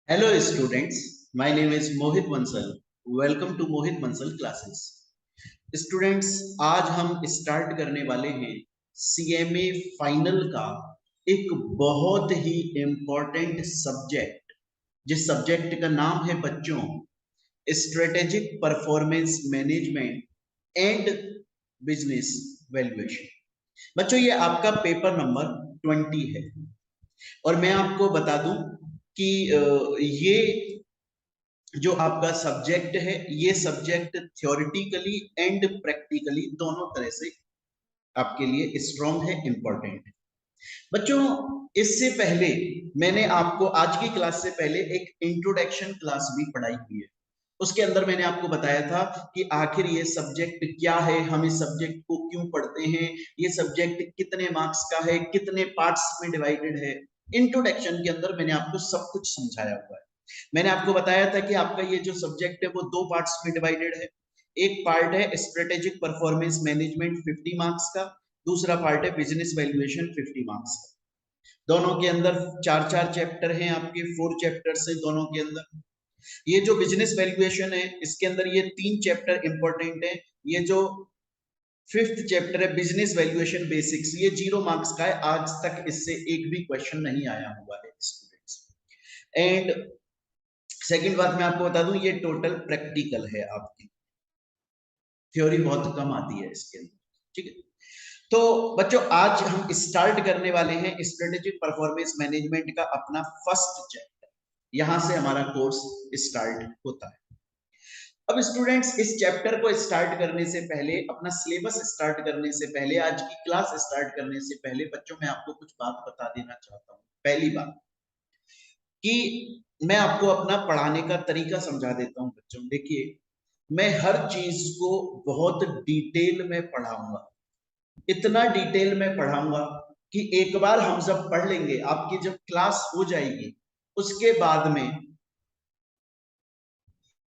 Hello students, my name is Mohit Bansal. Welcome to Mohit Bansal classes. Students, आज हम start करने वाले हैं CMA फाइनल का एक बहुत ही इम्पोर्टेंट सब्जेक्ट, जिस सब्जेक्ट का नाम है बच्चों strategic performance management and business valuation. बच्चों, ये आपका पेपर नंबर 20 है और मैं आपको बता दूं कि ये जो आपका सब्जेक्ट है, ये सब्जेक्ट थ्योरेटिकली एंड प्रैक्टिकली दोनों तरह से आपके लिए स्ट्रॉन्ग है, इंपॉर्टेंट है। बच्चों, इससे पहले मैंने आपको आज की क्लास से पहले एक इंट्रोडक्शन क्लास भी पढ़ाई हुई है। उसके अंदर मैंने आपको बताया था कि आखिर ये सब्जेक्ट क्या है, हम इस सब्जेक्ट को क्यों पढ़ते हैं, ये सब्जेक्ट कितने मार्क्स का है, कितने पार्ट्स में डिवाइडेड है। इंट्रोडक्शन के अंदर मैंने आपको सब कुछ समझाया हुआ है। मैंने आपको बताया था कि आपका ये जो सब्जेक्ट है वो दो पार्ट्स में डिवाइडेड है। एक पार्ट है स्ट्रेटेजिक परफॉर्मेंस मैनेजमेंट 50 मार्क्स का, दूसरा पार्ट है बिजनेस वैल्यूएशन 50 मार्क्स का। दोनों के अंदर चार चार चैप्टर हैं, आपके 4 चैप्टर्स हैं दोनों के अंदर। ये जो बिजनेस वैल्यूएशन है, इसके अंदर ये 3 चैप्टर इंपॉर्टेंट है। ये जो 5th चैप्टर है बिजनेस वैल्यूएशन बेसिक्स, ये 0 मार्क्स का है। आज तक इससे एक भी क्वेश्चन नहीं आया हुआ है स्टूडेंट्स। एंड सेकंड बात मैं आपको बता दूं, ये टोटल प्रैक्टिकल है आपकी, थ्योरी बहुत कम आती है इसके अंदर। ठीक है, तो बच्चों आज हम स्टार्ट करने वाले हैं स्ट्रेटेजिक परफॉर्मेंस मैनेजमेंट का अपना फर्स्ट चैप्टर। यहां से हमारा कोर्स स्टार्ट होता है। अब स्टूडेंट्स, इस चैप्टर को स्टार्ट करने से पहले, अपना सिलेबस स्टार्ट करने से पहले, आज की क्लास स्टार्ट करने से पहले बच्चों मैं आपको कुछ बात बता देना चाहता हूं। पहली बात कि मैं आपको अपना पढ़ाने का तरीका समझा देता हूं। बच्चों देखिए, मैं हर चीज को बहुत डिटेल में पढ़ाऊंगा, इतना डिटेल में पढ़ाऊंगा कि एक बार हम जब पढ़ लेंगे, आपकी जब क्लास हो जाएगी, उसके बाद में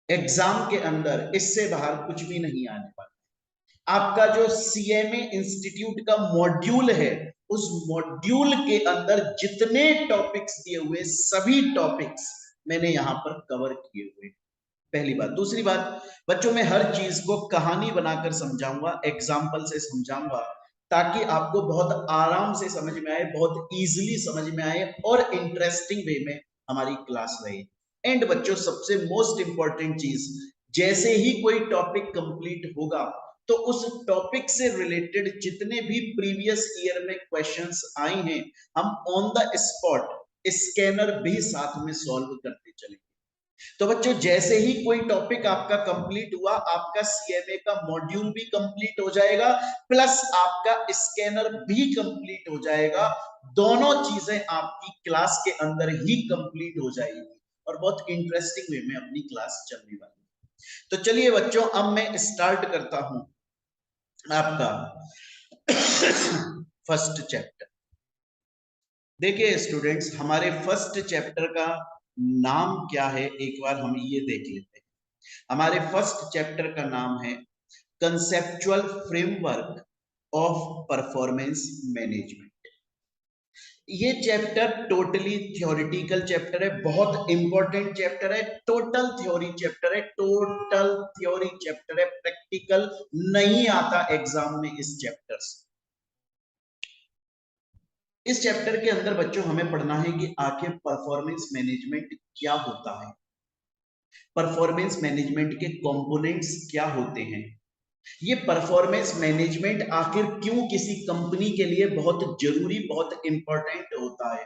एग्जाम के अंदर इससे बाहर कुछ भी नहीं आने वाला। आपका जो सीएमए इंस्टीट्यूट का मॉड्यूल है, उस मॉड्यूल के अंदर जितने टॉपिक्स दिए हुए, सभी टॉपिक्स मैंने यहां पर कवर किए हुए। पहली बात। दूसरी बात बच्चों, मैं हर चीज को कहानी बनाकर समझाऊंगा, एग्जाम्पल से समझाऊंगा, ताकि आपको बहुत आराम से समझ में आए, बहुत इजीली समझ में आए और इंटरेस्टिंग वे में हमारी क्लास रहे। एंड बच्चों, सबसे मोस्ट इंपॉर्टेंट चीज, जैसे ही कोई टॉपिक कंप्लीट होगा तो उस टॉपिक से रिलेटेड जितने भी प्रीवियस ईयर में क्वेश्चंस आए हैं, हम ऑन द स्पॉट स्कैनर भी साथ में सॉल्व करते चलेंगे। तो बच्चों, जैसे ही कोई टॉपिक आपका कंप्लीट हुआ, आपका सीएमए का मॉड्यूल भी कंप्लीट हो जाएगा, प्लस आपका स्कैनर भी कंप्लीट हो जाएगा। दोनों चीजें आपकी क्लास के अंदर ही कंप्लीट हो जाएगी और बहुत इंटरेस्टिंग वे में अपनी क्लास चलने वाली है। तो चलिए बच्चों, अब मैं स्टार्ट करता हूं आपका फर्स्ट चैप्टर। देखिए स्टूडेंट्स, हमारे फर्स्ट चैप्टर का नाम क्या है, एक बार हम ये देख लेते हैं। हमारे फर्स्ट चैप्टर का नाम है conceptual framework of performance management. ये चैप्टर टोटली थ्योरेटिकल चैप्टर है, बहुत इंपॉर्टेंट चैप्टर है, टोटल थ्योरी चैप्टर है, टोटल थ्योरी चैप्टर है, प्रैक्टिकल नहीं आता एग्जाम में इस चैप्टर से। इस चैप्टर के अंदर बच्चों हमें पढ़ना है कि आखिर परफॉर्मेंस मैनेजमेंट क्या होता है, परफॉर्मेंस मैनेजमेंट के कंपोनेंट्स क्या होते हैं, ये परफॉर्मेंस मैनेजमेंट आखिर क्यों किसी कंपनी के लिए बहुत जरूरी, बहुत इंपॉर्टेंट होता है।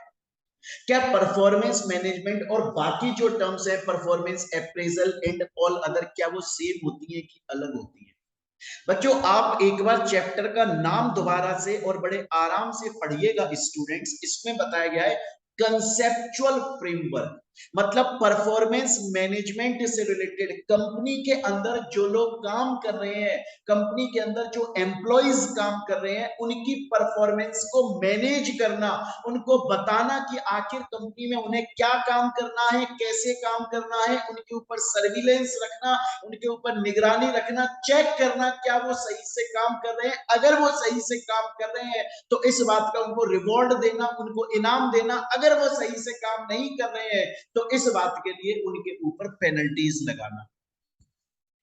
क्या परफॉर्मेंस मैनेजमेंट और बाकी जो टर्म्स है, performance appraisal and all other, क्या वो सेम होती है कि अलग होती है। बच्चों, आप एक बार चैप्टर का नाम दोबारा से और बड़े आराम से पढ़िएगा स्टूडेंट्स। इसमें बताया गया है कंसेप्चुअल फ्रेमवर्क, मतलब परफॉर्मेंस मैनेजमेंट से रिलेटेड कंपनी के अंदर जो लोग काम कर रहे हैं, कंपनी के अंदर जो एम्प्लॉइज काम कर रहे हैं, उनकी परफॉर्मेंस को मैनेज करना, उनको बताना कि आखिर कंपनी में उन्हें क्या काम करना है, कैसे काम करना है, उनके ऊपर सर्विलेंस रखना, उनके ऊपर निगरानी रखना, चेक करना क्या वो सही से काम कर रहे हैं। अगर वो सही से काम कर रहे हैं तो इस बात का उनको रिवॉर्ड देना, उनको इनाम देना। अगर वो सही से काम नहीं कर रहे हैं तो इस बात के लिए उनके ऊपर पेनल्टीज लगाना।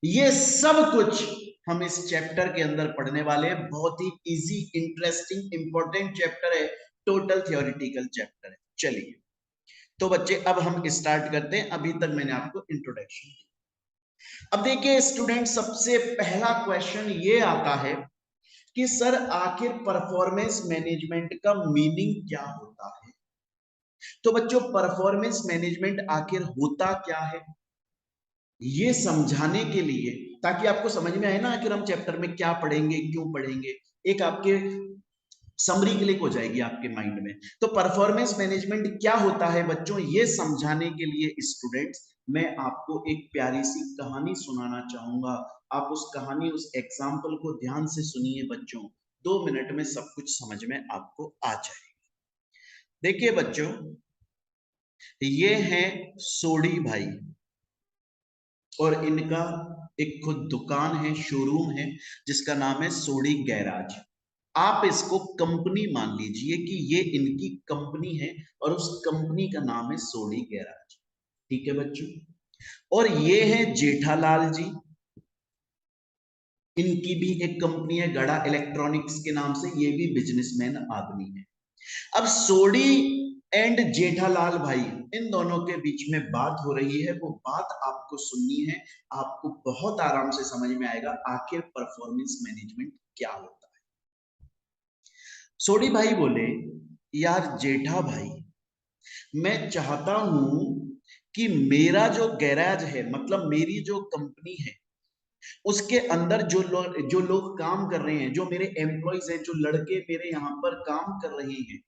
ये सब कुछ हम इस चैप्टर के अंदर पढ़ने वाले हैं। बहुत ही इजी, इंटरेस्टिंग, इंपॉर्टेंट चैप्टर है, टोटल थ्योरेटिकल चैप्टर है। चलिए तो बच्चे अब हम स्टार्ट करते हैं। अभी तक मैंने आपको इंट्रोडक्शन दी। अब देखिए स्टूडेंट, सबसे पहला क्वेश्चन ये आता है कि सर आखिर परफॉर्मेंस मैनेजमेंट का मीनिंग क्या होता है। तो बच्चों, परफॉर्मेंस मैनेजमेंट आखिर होता क्या है, ये समझाने के लिए, ताकि आपको समझ में आए ना आखिर हम चैप्टर में क्या पढ़ेंगे, क्यों पढ़ेंगे, एक आपके समरी क्लिक हो जाएगी आपके माइंड में। तो परफॉर्मेंस मैनेजमेंट क्या होता है बच्चों, ये समझाने के लिए स्टूडेंट्स मैं आपको एक प्यारी सी कहानी सुनाना चाहूंगा। आप उस कहानी, उस एग्जाम्पल को ध्यान से सुनिए बच्चों। 2 मिनट में सब कुछ समझ में आपको आ जाए। देखिए बच्चों, ये है सोडी भाई और इनका एक खुद दुकान है, शोरूम है, जिसका नाम है सोडी गैराज। आप इसको कंपनी मान लीजिए कि ये इनकी कंपनी है और उस कंपनी का नाम है सोडी गैराज। ठीक है बच्चों, और ये है जेठालाल जी, इनकी भी एक कंपनी है गड़ा इलेक्ट्रॉनिक्स के नाम से, ये भी बिजनेसमैन आदमी है। अब सोडी एंड जेठालाल भाई, इन दोनों के बीच में बात हो रही है। वो बात आपको सुननी है, आपको बहुत आराम से समझ में आएगा आखिर परफॉर्मेंस मैनेजमेंट क्या होता है। सोडी भाई बोले, यार जेठा भाई, मैं चाहता हूं कि मेरा जो गैराज है, मतलब मेरी जो कंपनी है, उसके अंदर जो लोग काम कर रहे हैं, जो मेरे एम्प्लॉइज हैं, जो लड़के मेरे यहाँ पर काम कर रहे हैं,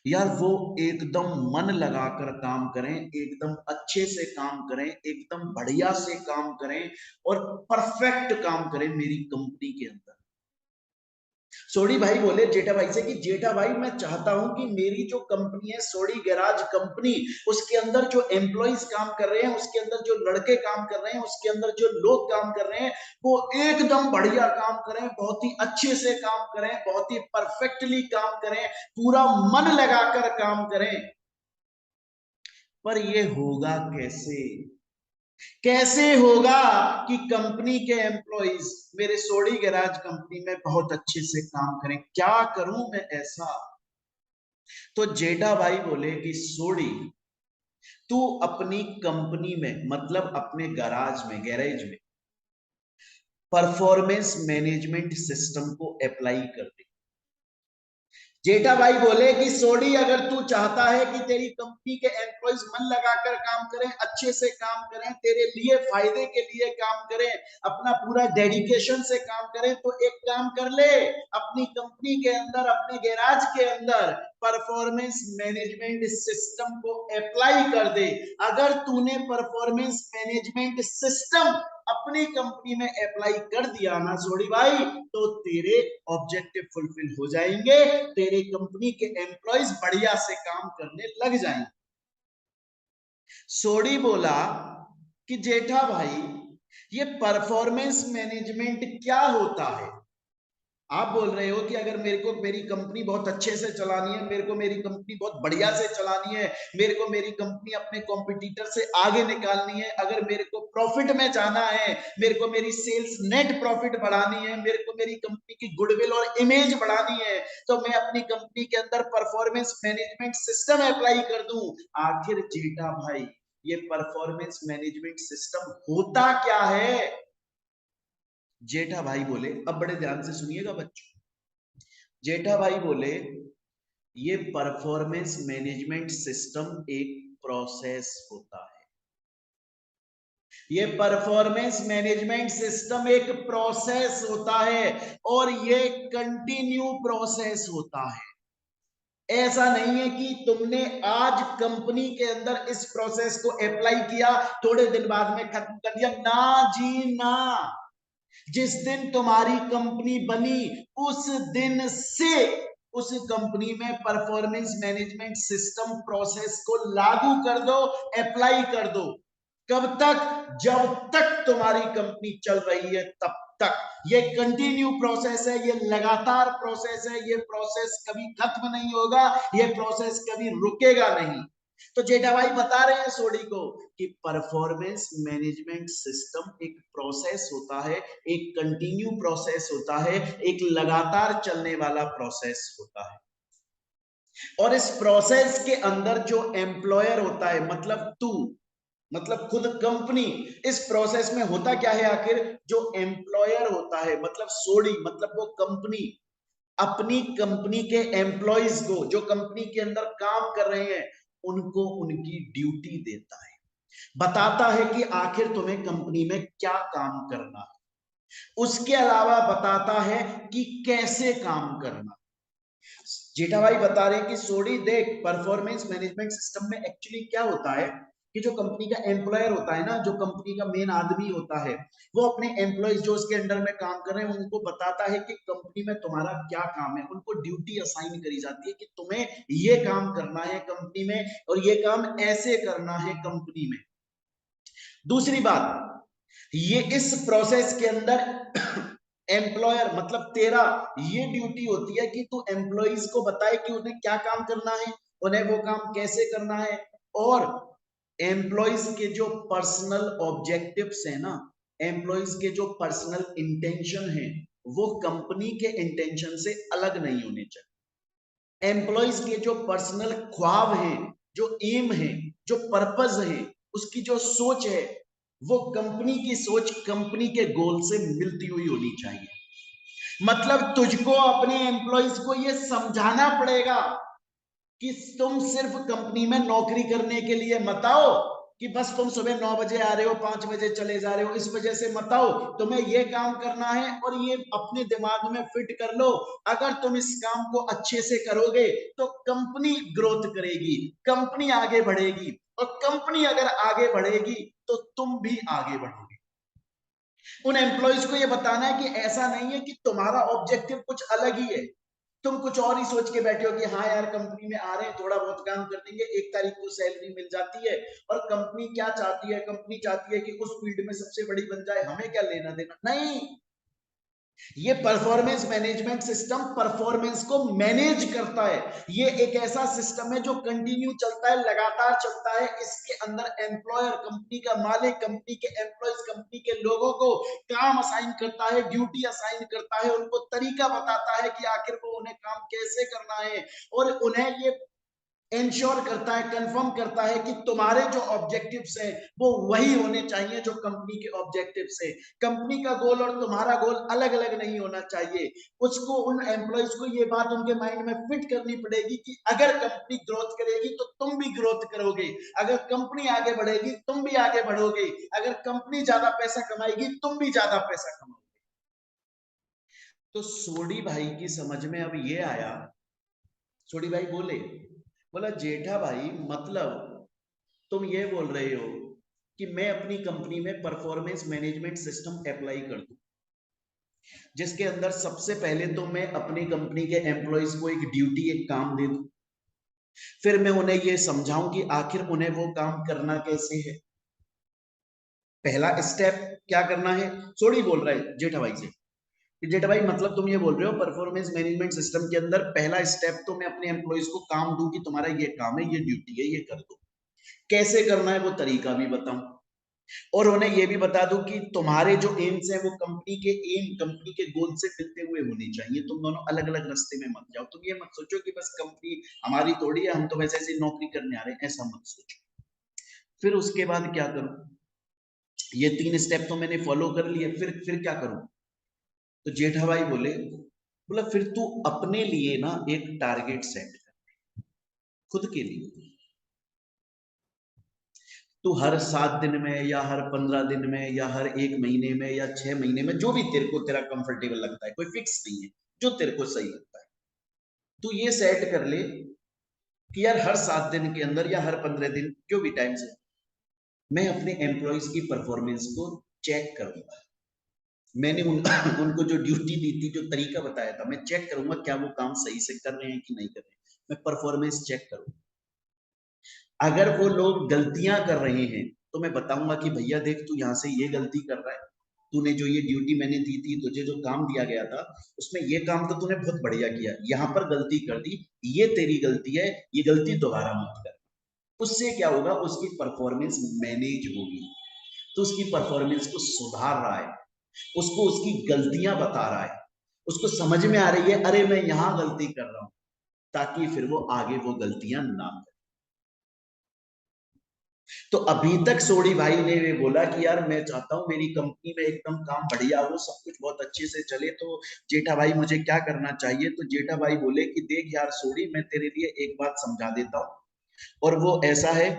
यार वो एकदम मन लगाकर काम करें, एकदम अच्छे से काम करें, एकदम बढ़िया से काम करें और परफेक्ट काम करें मेरी कंपनी के अंदर। सोडी भाई बोले जेठा भाई से कि जेठा भाई, मैं चाहता हूं कि मेरी जो कंपनी है सोडी गैराज कंपनी, उसके अंदर जो एम्प्लॉइज काम कर रहे हैं, उसके अंदर जो लड़के काम कर रहे हैं, उसके अंदर जो लोग काम कर रहे हैं, वो एकदम बढ़िया काम करें, बहुत ही अच्छे से काम करें, बहुत ही परफेक्टली काम करें, पूरा मन लगाकर काम करें। पर ये होगा कैसे? कैसे होगा कि कंपनी के एम्प्लॉइज मेरे सोडी गैराज कंपनी में बहुत अच्छे से काम करें? क्या करूं मैं ऐसा? तो जेठा भाई बोले कि सोडी, तू अपनी कंपनी में, मतलब अपने गैरेज में परफॉर्मेंस मैनेजमेंट सिस्टम को अप्लाई कर दे। जेठा भाई बोले कि सोडी, अगर तू चाहता है कि तेरी कंपनी के एम्प्लॉइज मन लगाकर काम करें, अच्छे से काम करें, तेरे लिए फायदे के लिए काम करें, अपना पूरा डेडिकेशन से काम करें, तो एक काम कर ले, अपनी कंपनी के अंदर, अपने गैराज के अंदर परफॉर्मेंस मैनेजमेंट सिस्टम को अप्लाई कर दे। अगर तूने परफॉर्मेंस मैनेजमेंट सिस्टम अपनी कंपनी में अप्लाई कर दिया ना सोडी भाई, तो तेरे ऑब्जेक्टिव फुलफिल हो जाएंगे, तेरे कंपनी के एम्प्लॉइज बढ़िया से काम करने लग जाएंगे। सोडी बोला कि जेठा भाई, ये परफॉर्मेंस मैनेजमेंट क्या होता है? आप बोल रहे हो कि अगर मेरे को मेरी कंपनी बहुत अच्छे से चलानी है, मेरे को मेरी कंपनी बहुत बढ़िया से चलानी है, मेरे को मेरी कंपनी अपने कॉम्पिटिटर से आगे निकालनी है, अगर मेरे को प्रॉफिट में जाना है, मेरे को मेरी सेल्स नेट प्रॉफिट बढ़ानी है, मेरे को मेरी कंपनी की गुडविल और इमेज बढ़ानी है, तो मैं अपनी कंपनी के अंदर परफॉर्मेंस मैनेजमेंट सिस्टम अप्लाई कर दूं। आखिर जेठा भाई, ये परफॉर्मेंस मैनेजमेंट सिस्टम होता क्या है? जेठा भाई बोले, अब बड़े ध्यान से सुनिएगा बच्चों। जेठा भाई बोले, ये परफॉर्मेंस मैनेजमेंट सिस्टम एक प्रोसेस होता है। ये परफॉर्मेंस मैनेजमेंट सिस्टम एक प्रोसेस होता है और ये कंटिन्यू प्रोसेस होता है। ऐसा नहीं है कि तुमने आज कंपनी के अंदर इस प्रोसेस को अप्लाई किया, थोड़े दिन बाद में खत्म कर दिया। ना जी ना, जिस दिन तुम्हारी कंपनी बनी उस दिन से उस कंपनी में परफॉर्मेंस मैनेजमेंट सिस्टम प्रोसेस को लागू कर दो, अप्लाई कर दो। कब तक? जब तक तुम्हारी कंपनी चल रही है तब तक। ये कंटिन्यू प्रोसेस है, ये लगातार प्रोसेस है, ये प्रोसेस कभी खत्म नहीं होगा, ये प्रोसेस कभी रुकेगा नहीं। तो जेठा भाई बता रहे हैं सोडी को कि परफॉर्मेंस मैनेजमेंट सिस्टम एक प्रोसेस होता है, एक कंटिन्यू प्रोसेस होता है, एक लगातार चलने वाला प्रोसेस होता है। और इस प्रोसेस के अंदर जो एम्प्लॉयर होता है, मतलब तू, मतलब खुद कंपनी, इस प्रोसेस में होता क्या है आखिर, जो एम्प्लॉयर होता है मतलब सोडी, मतलब वो कंपनी अपनी कंपनी के एम्प्लॉइज को, जो कंपनी के अंदर काम कर रहे हैं, उनको उनकी ड्यूटी देता है, बताता है कि आखिर तुम्हें कंपनी में क्या काम करना है, उसके अलावा बताता है कि कैसे काम करना। जेठा भाई बता रहे हैं कि सोडी देख, परफॉर्मेंस मैनेजमेंट सिस्टम में एक्चुअली क्या होता है कि जो कंपनी का एम्प्लॉयर होता है ना, जो कंपनी का मेन आदमी होता है, वो अपने एम्प्लॉइज जो उसके अंडर में काम कर रहे हैं उनको बताता है कि कंपनी में तुम्हारा क्या काम है, उनको ड्यूटी असाइन करी जाती है कि तुम्हें ये काम करना है कंपनी में और ये काम ऐसे करना है कंपनी में। दूसरी बात, ये इस प्रोसेस के अंदर एम्प्लॉयर मतलब तेरा ये ड्यूटी होती है कि तू एम्प्लॉइज को बताए कि उन्हें क्या काम करना है, उन्हें वो काम कैसे करना है, और एम्प्लॉइज के जो पर्सनल ऑब्जेक्टिव्स है ना, एम्प्लॉइज के जो पर्सनल इंटेंशन है, वो कंपनी के इंटेंशन से अलग नहीं होने चाहिए। एम्प्लॉइज के जो पर्सनल ख्वाब हैं, जो एम है, जो पर्पस है, उसकी जो सोच है, वो कंपनी की सोच, कंपनी के गोल से मिलती हुई होनी चाहिए। मतलब तुझको अपने एम्प्लॉइज को ये समझाना पड़ेगा कि तुम सिर्फ कंपनी में नौकरी करने के लिए मत आओ कि बस तुम सुबह 9 बजे आ रहे हो 5 बजे चले जा रहे हो, इस वजह से मत आओ, तुम्हें ये काम करना है और ये अपने दिमाग में फिट कर लो। अगर तुम इस काम को अच्छे से करोगे तो कंपनी ग्रोथ करेगी, कंपनी आगे बढ़ेगी, और कंपनी अगर आगे बढ़ेगी तो तुम भी आगे बढ़ोगे। उन एम्प्लॉइज को ये बताना है कि ऐसा नहीं है कि तुम्हारा ऑब्जेक्टिव कुछ अलग ही है, तुम कुछ और ही सोच के बैठे हो कि हाँ यार कंपनी में आ रहे हैं, थोड़ा बहुत काम कर देंगे, 1 तारीख को सैलरी मिल जाती है। और कंपनी क्या चाहती है, कंपनी चाहती है कि उस फील्ड में सबसे बड़ी बन जाए, हमें क्या लेना देना। नहीं, ये परफॉर्मेंस मैनेजमेंट सिस्टम परफॉर्मेंस को मैनेज करता है। ये एक ऐसा सिस्टम है जो कंटिन्यू चलता है, लगातार चलता है। इसके अंदर एम्प्लॉयर, कंपनी का मालिक, कंपनी के एम्प्लॉयज, कंपनी के लोगों को काम असाइन करता है, ड्यूटी असाइन करता है, उनको तरीका बताता है कि आखिर वो उन्हें काम कैसे करना है, और उन्हें ये इंश्योर करता है, कंफर्म करता है कि तुम्हारे जो ऑब्जेक्टिव्स हैं वो वही होने चाहिए जो कंपनी के ऑब्जेक्टिव्स है। कंपनी का गोल और तुम्हारा गोल अलग अलग नहीं होना चाहिए। उसको, उन एम्प्लॉइज को ये बात उनके माइंड में फिट करनी पड़ेगी कि अगर कंपनी ग्रोथ करेगी तो तुम भी ग्रोथ करोगे, अगर कंपनी आगे बढ़ेगी तुम भी आगे बढ़ोगे, अगर कंपनी ज्यादा पैसा कमाएगी तुम भी ज्यादा पैसा कमाओगे। तो सोडी भाई की समझ में अब ये आया, सोडी भाई बोले, बोला जेठा भाई मतलब तुम ये बोल रहे हो कि मैं अपनी कंपनी में परफॉर्मेंस मैनेजमेंट सिस्टम अप्लाई कर दूं, जिसके अंदर सबसे पहले तो मैं अपनी कंपनी के एम्प्लॉइज को एक ड्यूटी, एक काम दे दूं, फिर मैं उन्हें ये समझाऊं कि आखिर उन्हें वो काम करना कैसे है। पहला स्टेप क्या करना है, सोडी बोल रहा है जेठा भाई से, जेठा भाई मतलब तुम ये बोल रहे हो परफॉर्मेंस मैनेजमेंट सिस्टम के अंदर पहला स्टेप तो मैं अपने एम्प्लॉइज को काम दूं कि तुम्हारा ये काम है, ये ड्यूटी है, ये कर दो, कैसे करना है वो तरीका भी बताऊं, और उन्हें ये भी बता दूं कि तुम्हारे जो एम्स हैं वो कंपनी के एम, कंपनी के गोल से मिलते हुए होने चाहिए। तुम दोनों अलग अलग रास्ते में मत जाओ, तुम ये मत सोचो कि बस कंपनी हमारी थोड़ी है, हम तो वैसे ऐसी नौकरी करने आ रहे हैं, ऐसा मत सोचो। फिर उसके बाद क्या करूं, ये 3 स्टेप तो मैंने फॉलो कर लिए, फिर क्या करूं। तो जेठा भाई बोले, बोला फिर तू अपने लिए ना एक टारगेट सेट कर, खुद के लिए। तू हर 7 दिन में या हर 15 दिन में या हर 1 महीने में या 6 महीने में, जो भी तेरे को, तेरा कंफर्टेबल लगता है, कोई फिक्स नहीं है, जो तेरे को सही लगता है, तू ये सेट कर ले कि यार हर 7 दिन के अंदर या हर 15 दिन, जो भी टाइम से, मैं अपने एम्प्लॉयज की परफॉर्मेंस को चेक करूंगा। मैंने उनको जो ड्यूटी दी थी, जो तरीका बताया था, मैं चेक करूंगा क्या वो काम सही से कर रहे हैं कि नहीं कर रहे हैं, मैं परफॉर्मेंस चेक करूंगा। अगर वो लोग गलतियां कर रहे हैं तो मैं बताऊंगा कि भैया देख तू यहाँ से ये गलती कर रहा है, तूने जो ये ड्यूटी मैंने दी थी, तुझे जो काम दिया गया था, उसमें ये काम तो तूने बहुत बढ़िया किया, यहाँ पर गलती कर दी, ये तेरी गलती है, ये गलती दोबारा मत कर। उससे क्या होगा, उसकी परफॉर्मेंस मैनेज होगी। तो उसकी परफॉर्मेंस को सुधार रहा है, उसको उसकी गलतियां बता रहा है, उसको समझ में आ रही है अरे मैं यहां गलती कर रहा हूं, ताकि फिर वो आगे वो गलतियां ना करे। तो अभी तक सोडी भाई ने ये बोला कि यार मैं चाहता हूं मेरी कंपनी में एकदम काम बढ़िया हो, सब कुछ बहुत अच्छे से चले, तो जेठा भाई मुझे क्या करना चाहिए? तो जेठा भाई बोले कि देख यार सोडी, मैं तेरे लिए एक बात समझा देता हूं, और वो ऐसा है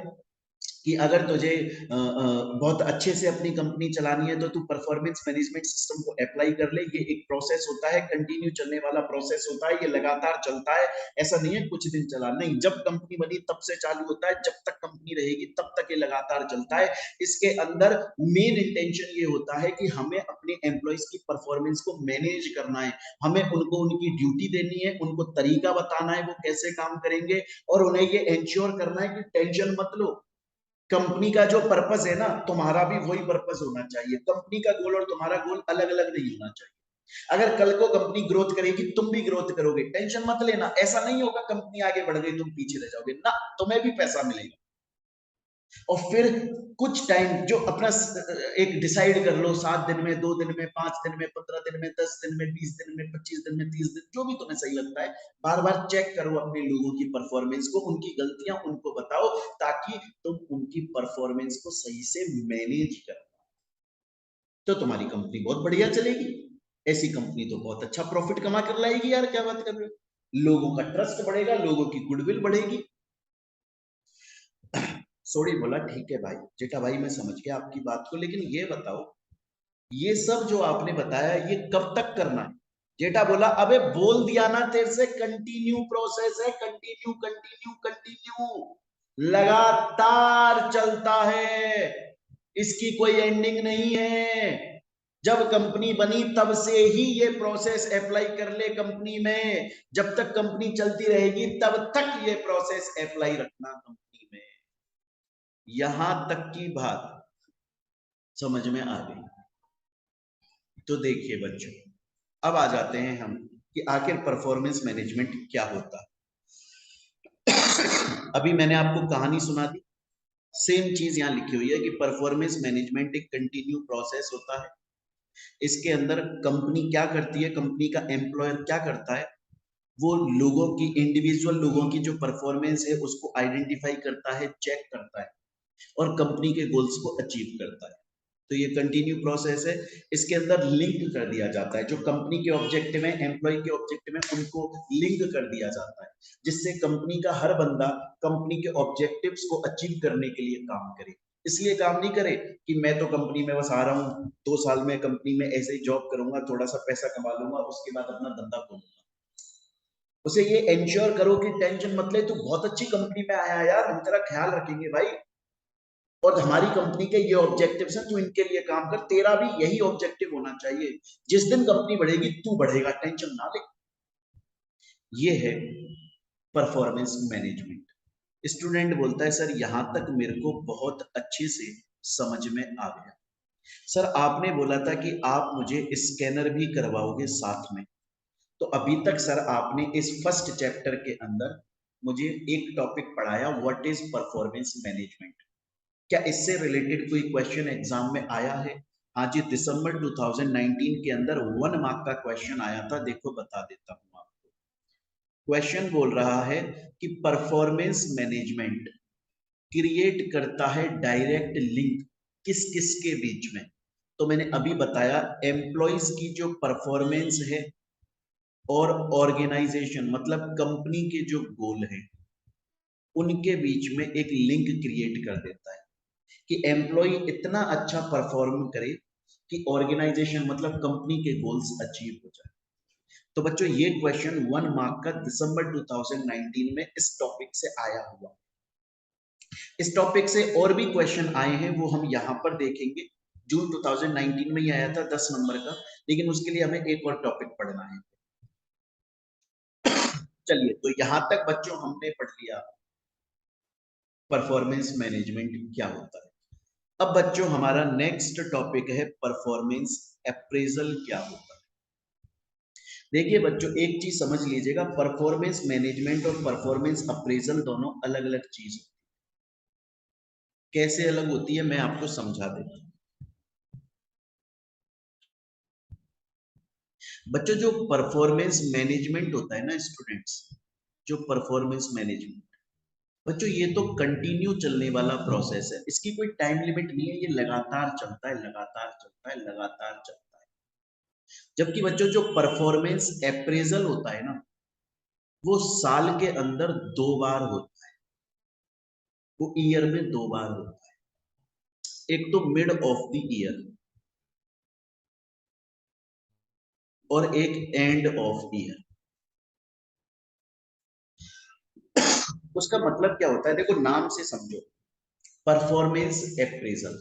कि अगर तुझे बहुत अच्छे से अपनी कंपनी चलानी है तो तू परफॉर्मेंस मैनेजमेंट सिस्टम को अप्लाई कर ले। ये एक प्रोसेस होता है, कंटिन्यू चलने वाला प्रोसेस होता है, ये लगातार चलता है, ऐसा नहीं है कुछ दिन चला, नहीं, जब कंपनी बनी तब से चालू होता है, जब तक कंपनी रहेगी तब तक ये लगातार चलता है। इसके अंदर मेन इंटेंशन ये होता है कि हमें अपने एम्प्लॉयज की परफॉर्मेंस को मैनेज करना है, हमें उनको उनकी ड्यूटी देनी है, उनको तरीका बताना है वो कैसे काम करेंगे, और उन्हें ये इंश्योर करना है कि टेंशन मत लो, कंपनी का जो पर्पस है ना, तुम्हारा भी वही पर्पस होना चाहिए। कंपनी का गोल और तुम्हारा गोल अलग अलग नहीं होना चाहिए। अगर कल को कंपनी ग्रोथ करेगी, तुम भी ग्रोथ करोगे, टेंशन मत लेना, ऐसा नहीं होगा कंपनी आगे बढ़ गई तुम पीछे रह जाओगे ना, तुम्हें भी पैसा मिलेगा। और फिर कुछ टाइम जो अपना एक डिसाइड कर लो, 7 दिन में, 2 दिन में, 5 दिन में, 15 दिन में, 10 दिन में, 20 दिन में, 25 दिन में, 30 दिन, जो भी तुम्हें सही लगता है, बार बार चेक करो अपने लोगों की परफॉर्मेंस को, उनकी गलतियां उनको बताओ, ताकि तुम उनकी परफॉर्मेंस को सही से मैनेज कर, तो तुम्हारी कंपनी बहुत बढ़िया चलेगी। ऐसी कंपनी तो बहुत अच्छा प्रॉफिट कमा कर लाएगी यार, क्या बात कर रहे हो? लोगों का ट्रस्ट बढ़ेगा, लोगों की गुडविल बढ़ेगी। सोडी बोला ठीक है भाई, जेठा भाई मैं समझ गया आपकी बात को, लेकिन ये बताओ ये सब जो आपने बताया ये कब तक करना है? जेठा बोला अबे बोल दिया ना तेरे से, कंटिन्यू प्रोसेस है, कंटिन्यू कंटिन्यू कंटिन्यू, लगातार चलता है, इसकी कोई एंडिंग नहीं है। जब कंपनी बनी तब से ही ये प्रोसेस अप्लाई कर ले कंपनी में, जब तक कंपनी चलती रहेगी तब तक ये प्रोसेस अप्लाई रखना कंपनी में। यहां तक की बात समझ में आ गई? तो देखिए बच्चों, अब आ जाते हैं हम कि आखिर परफॉर्मेंस मैनेजमेंट क्या होता है। अभी मैंने आपको कहानी सुना दी, सेम चीज यहां लिखी हुई है कि परफॉर्मेंस मैनेजमेंट एक कंटिन्यू प्रोसेस होता है। इसके अंदर कंपनी क्या करती है, कंपनी का एम्प्लॉयर क्या करता है, वो लोगों की, इंडिविजुअल लोगों की जो परफॉर्मेंस है उसको आइडेंटिफाई करता है, चेक करता है, और कंपनी के गोल्स को अचीव करता है। तो ये कंटिन्यू प्रोसेस है। इसके अंदर लिंक कर दिया जाता है, जो कंपनी के ऑब्जेक्टिव है, एम्प्लॉय के ऑब्जेक्टिव है, उनको लिंक कर दिया जाता है, जिससे कंपनी का हर बंदा कंपनी के ऑब्जेक्टिव्स को अचीव करने के लिए काम करे। इसलिए काम नहीं करे कि मैं तो कंपनी में बस आ रहा हूँ, 2 साल में कंपनी में ऐसे ही जॉब करूंगा, थोड़ा सा पैसा कमा लूंगा, उसके बाद अपना धंधा खोलूंगा। उसे ये इंश्योर करो कि टेंशन मत ले, तू बहुत अच्छी कंपनी में आया है यार, हम तेरा ख्याल रखेंगे भाई, और हमारी कंपनी के ये ऑब्जेक्टिव्स हैं, तू इनके लिए काम कर, तेरा भी यही ऑब्जेक्टिव होना चाहिए। जिस दिन कंपनी बढ़ेगी तू बढ़ेगा, टेंशन ना ले। ये है परफॉर्मेंस मैनेजमेंट। स्टूडेंट बोलता है सर यहां तक मेरे को बहुत अच्छे से समझ में आ गया। सर आपने बोला था कि आप मुझे स्कैनर भी करवाओगे साथ में, तो अभी तक सर आपने इस फर्स्ट चैप्टर के अंदर मुझे एक टॉपिक पढ़ाया, व्हाट इज परफॉर्मेंस मैनेजमेंट। क्या इससे रिलेटेड कोई क्वेश्चन एग्जाम में आया है? हाँ जी, दिसंबर 2019 के अंदर 1 मार्क का क्वेश्चन आया था, देखो बता देता हूं आपको। क्वेश्चन बोल रहा है कि परफॉर्मेंस मैनेजमेंट क्रिएट करता है डायरेक्ट लिंक किस किस के बीच में? तो मैंने अभी बताया, एम्प्लॉइज की जो परफॉर्मेंस है और ऑर्गेनाइजेशन मतलब कंपनी के जो गोल है, उनके बीच में एक लिंक क्रिएट कर देता है कि एम्प्लॉय इतना अच्छा परफॉर्म करे कि ऑर्गेनाइजेशन मतलब कंपनी के गोल्स अचीव हो जाए। तो बच्चों ये क्वेश्चन 1 मार्क का दिसंबर 2019 में इस टॉपिक से आया हुआ। इस टॉपिक से और भी क्वेश्चन आए हैं, वो हम यहाँ पर देखेंगे। जून 2019 में ही आया था 10 नंबर का, लेकिन उसके लिए हमें एक और टॉपिक पढ़ना है। चलिए, तो यहां तक बच्चों हमने पढ़ लिया परफॉर्मेंस मैनेजमेंट क्या होता है। अब बच्चों हमारा नेक्स्ट टॉपिक है परफॉर्मेंस अप्रेजल क्या होता है। देखिए बच्चों, एक चीज समझ लीजिएगा, परफॉर्मेंस मैनेजमेंट और परफॉर्मेंस अप्रेजल दोनों अलग अलग चीज है। कैसे अलग होती है मैं आपको समझा देता हूँ। बच्चों जो परफॉर्मेंस मैनेजमेंट होता है ना स्टूडेंट्स, जो परफॉर्मेंस मैनेजमेंट, बच्चों ये तो कंटिन्यू चलने वाला प्रोसेस है, इसकी कोई टाइम लिमिट नहीं है, ये लगातार चलता है, लगातार चलता है, लगातार चलता है। जबकि बच्चों जो परफॉर्मेंस अप्रेजल होता है ना, वो साल के अंदर 2 बार होता है, वो ईयर में 2 बार होता है। एक तो मिड ऑफ द ईयर और एक एंड ऑफ ईयर। उसका मतलब क्या होता है, देखो नाम से समझो, परफॉर्मेंस अप्रेजल,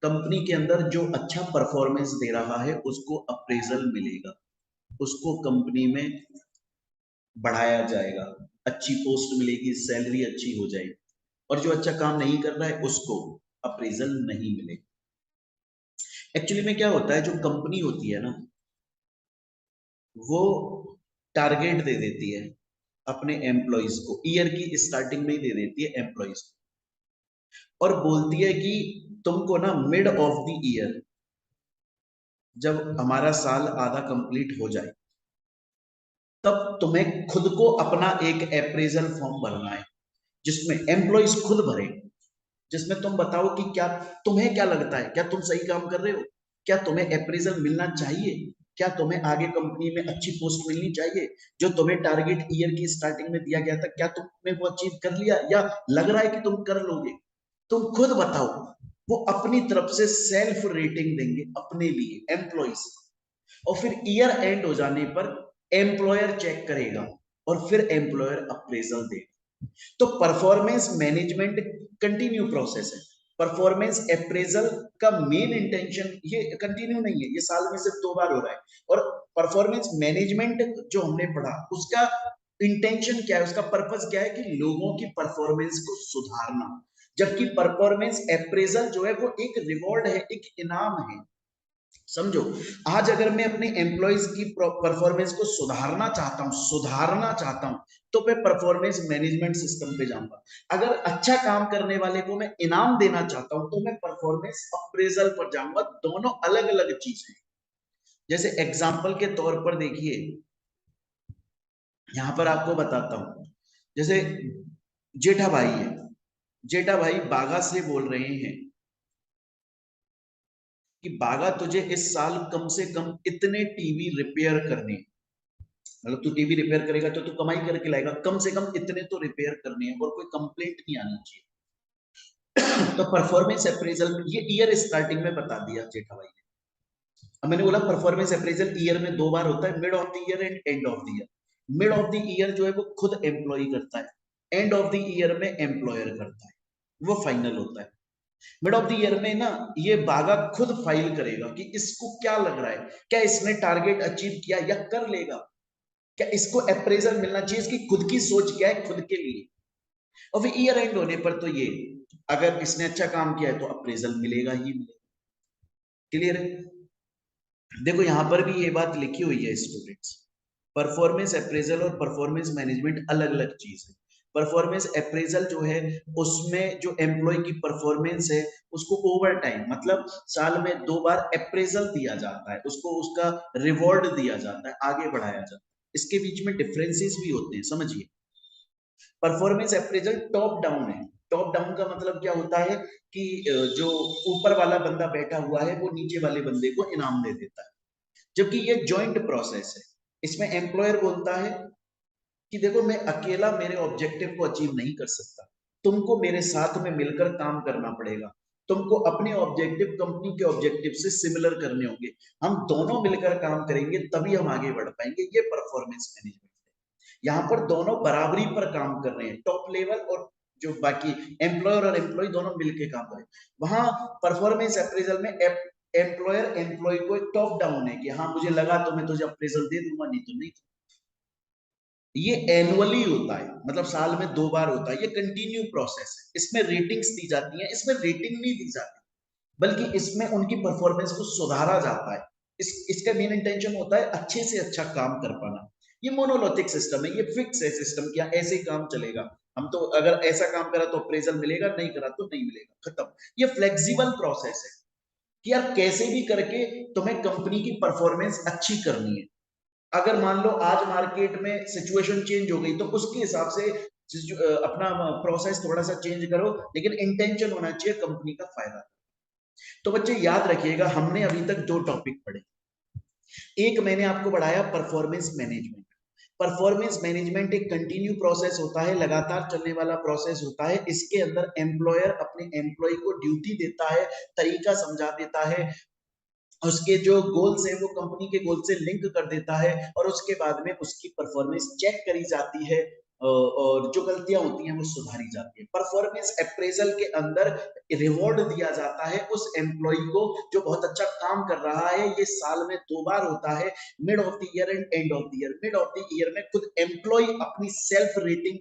कंपनी के अंदर जो अच्छा परफॉर्मेंस दे रहा है उसको अप्रेजल मिलेगा, उसको कंपनी में बढ़ाया जाएगा, अच्छी पोस्ट मिलेगी, सैलरी अच्छी हो जाएगी। और जो अच्छा काम नहीं कर रहा है उसको अप्रेजल नहीं मिलेगा। एक्चुअली में क्या होता है, जो कंपनी होती है ना, वो टारगेट दे देती है अपने एम्प्लॉइज को, ईयर की स्टार्टिंग में ही दे देती है एम्प्लॉइज को, और बोलती है कि तुमको ना मिड ऑफ द ईयर, जब हमारा साल आधा कंप्लीट हो जाए, तब तुम्हें खुद को अपना एक अप्रेजल फॉर्म भरना है, जिसमें एम्प्लॉइज खुद भरे, जिसमें तुम बताओ कि क्या तुम्हें क्या लगता है, क्या तुम सही काम कर रहे हो, क्या तुम्हें अप्रेजल मिलना चाहिए, क्या तुम्हें आगे कंपनी में अच्छी पोस्ट मिलनी चाहिए, जो तुम्हें टारगेट ईयर की स्टार्टिंग में दिया गया था, क्या तुमने वो अचीव कर लिया, या लग रहा है कि तुम कर लोगे। तुम खुद बताओ। वो अपनी तरफ से सेल्फ रेटिंग देंगे अपने लिए एम्प्लॉइज, और फिर ईयर एंड हो जाने पर एम्प्लॉयर चेक करेगा और फिर एम्प्लॉयर अप्रेजल देगा। तो परफॉर्मेंस मैनेजमेंट कंटिन्यू प्रोसेस है। परफॉर्मेंस अप्रेजल का मेन इंटेंशन ये कंटिन्यू नहीं है, ये साल में सिर्फ 2 बार हो रहा है। और परफॉर्मेंस मैनेजमेंट जो हमने पढ़ा, उसका इंटेंशन क्या है, उसका पर्पस क्या है, कि लोगों की परफॉर्मेंस को सुधारना। जबकि परफॉर्मेंस अप्रेजल जो है वो एक रिवॉर्ड है, एक इनाम है। समझो, आज अगर मैं अपने एम्प्लॉयज की परफॉर्मेंस को सुधारना चाहता हूं तो मैं परफॉर्मेंस मैनेजमेंट सिस्टम पे जाऊंगा। अगर अच्छा काम करने वाले को मैं इनाम देना चाहता हूं तो मैं परफॉर्मेंस अप्रेजल पर जाऊंगा। दोनों अलग अलग चीज है। जैसे एग्जाम्पल के तौर पर देखिए, यहां पर आपको बताता हूं, जैसे जेठा भाई है, जेठा भाई बागा से बोल रहे हैं कि बागा तुझे इस साल कम से कम इतने टीवी रिपेयर करने, मतलब तू टीवी रिपेयर करेगा तो तू कमाई करके लाएगा, कम से कम इतने तो रिपेयर करने हैं और कोई कंप्लेंट नहीं आनी चाहिए। तो परफॉर्मेंस अप्रेजल ये ईयर स्टार्टिंग में बता दिया जेठा भाई ने। अब मैंने बोला परफॉर्मेंस अप्रेजल ईयर में 2 बार होता है, mid of the year and and of the year. Mid of the year जो है वो खुद एम्प्लॉय करता है, एंड ऑफ द ईयर में एम्प्लॉयर करता है, वो फाइनल होता है। मिड ऑफ द ईयर में ना, ये बागा खुद फाइल करेगा कि इसको क्या लग रहा है, क्या इसने टारगेट अचीव किया या कर लेगा, क्या इसको अप्रेजल मिलना चाहिए, इसकी खुद की सोच क्या है खुद के लिए। और फिर ईयर एंड होने पर तो ये, अगर इसने अच्छा काम किया है तो अप्रेजल मिलेगा ही मिलेगा। क्लियर है। देखो यहां पर भी ये बात लिखी हुई है स्टूडेंट्स, परफॉर्मेंस अप्रेजल और परफॉर्मेंस मैनेजमेंट अलग अलग चीज है। परफॉर्मेंस अप्रेजल जो है, उसमें जो एम्प्लॉय की परफॉर्मेंस है उसको ओवर टाइम, मतलब साल में 2 बार अप्रेजल दिया जाता है, उसको उसका रिवॉर्ड दिया जाता है, आगे बढ़ाया जाता है। इसके बीच में डिफरेंसेस भी होते हैं, समझिए। परफॉर्मेंस अप्रेजल टॉप डाउन है। टॉप डाउन का मतलब क्या होता है कि जो ऊपर वाला बंदा बैठा हुआ है वो नीचे वाले बंदे को इनाम दे देता है। जबकि ये जॉइंट प्रोसेस है, इसमें एम्प्लॉयर बोलता है कि देखो मैं अकेला मेरे ऑब्जेक्टिव को अचीव नहीं कर सकता, तुमको मेरे साथ में मिलकर काम करना पड़ेगा, तुमको अपने ऑब्जेक्टिव कंपनी के ऑब्जेक्टिव से सिमिलर करने होंगे, हम दोनों मिलकर काम करेंगे तभी हम आगे बढ़ पाएंगे। ये परफॉर्मेंस मैनेजमेंट है। यहाँ पर दोनों बराबरी पर काम कर रहे हैं, टॉप लेवल और जो बाकी एम्प्लॉयर और एम्प्लॉय दोनों मिलकर काम करें। वहां परफॉर्मेंस अप्रेजल में एम्प्लॉयर एम्प्लॉय को टॉप डाउन है कि हाँ मुझे लगा तो मैं तुझे अप्रेजल दे दूंगा, नहीं तो नहीं। ये एनुअली होता है, मतलब साल में 2 बार होता है, ये कंटिन्यू प्रोसेस है। इसमें रेटिंग्स दी जाती हैं, इसमें रेटिंग नहीं दी जाती, बल्कि इसमें उनकी परफॉर्मेंस को सुधारा जाता है। इसका मेन इंटेंशन होता है अच्छे से अच्छा काम कर पाना। ये मोनोलिथिक सिस्टम है, ये फिक्स है सिस्टम, क्या ऐसे ही काम चलेगा, हम तो अगर ऐसा काम करा तो अप्रेजल मिलेगा, नहीं करा तो नहीं मिलेगा, खत्म। ये फ्लेक्सिबल प्रोसेस है कि यार कैसे भी करके तुम्हें कंपनी की परफॉर्मेंस अच्छी करनी है। अगर मान लो आज मार्केट में सिचुएशन चेंज हो गई तो उसके हिसाब से अपना प्रोसेस थोड़ा सा चेंज करो, लेकिन इंटेंशन होना चाहिए कंपनी का फायदा। तो बच्चे याद रखिएगा, हमने अभी तक दो टॉपिक पढ़े। एक मैंने आपको पढ़ाया परफॉर्मेंस मैनेजमेंट। परफॉर्मेंस मैनेजमेंट एक कंटिन्यू प्रोसेस होता है, लगातार चलने वाला प्रोसेस होता है। इसके अंदर एम्प्लॉयर अपने एम्प्लॉय को ड्यूटी देता है, तरीका समझा देता है, उसके जो गोल्स हैं वो कंपनी के गोल से लिंक कर देता है, और उसके बाद में उसकी परफॉर्मेंस चेक करी जाती है, और जो गलतियां होती हैं वो सुधारी जाती है। परफॉर्मेंस अप्रेजल के अंदर रिवॉर्ड दिया जाता है उस एम्प्लॉय को जो बहुत अच्छा काम कर रहा है। ये साल में 2 बार होता है, mid of the year and and of the year. Mid of the year में खुद एम्प्लॉय अपनी सेल्फ रेटिंग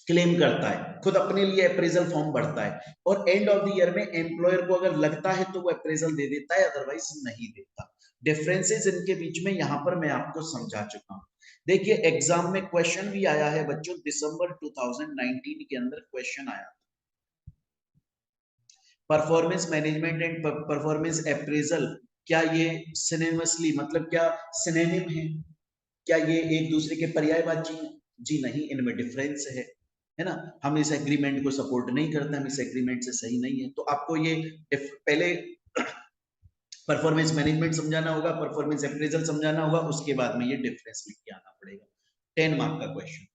क्लेम करता है, खुद अपने लिए अप्रेजल फॉर्म भरता है, और एंड ऑफ द ईयर में एम्प्लॉयर को अगर लगता है तो वो अप्रेजल दे देता है, अदरवाइज नहीं देता। डिफरेंसेस इनके बीच में यहां पर मैं आपको समझा चुका हूं। देखिए एग्जाम में क्वेश्चन भी आया है बच्चों, दिसंबर 2019 के अंदर क्वेश्चन आया, performance management and performance appraisal क्या ये सिनेमसली, मतलब क्या सिनेनिम है, क्या ये एक दूसरे के पर्यायवाची हैं? जी नहीं, इनमें डिफरेंस है ना। हम इस एग्रीमेंट को सपोर्ट नहीं करते, हम इस एग्रीमेंट से सही नहीं है। तो आपको ये पहले परफॉर्मेंस मैनेजमेंट समझाना होगा, परफॉर्मेंस अप्रेजल समझाना होगा, उसके बाद में ये डिफरेंस लिख के आना पड़ेगा। 10 मार्क का क्वेश्चन।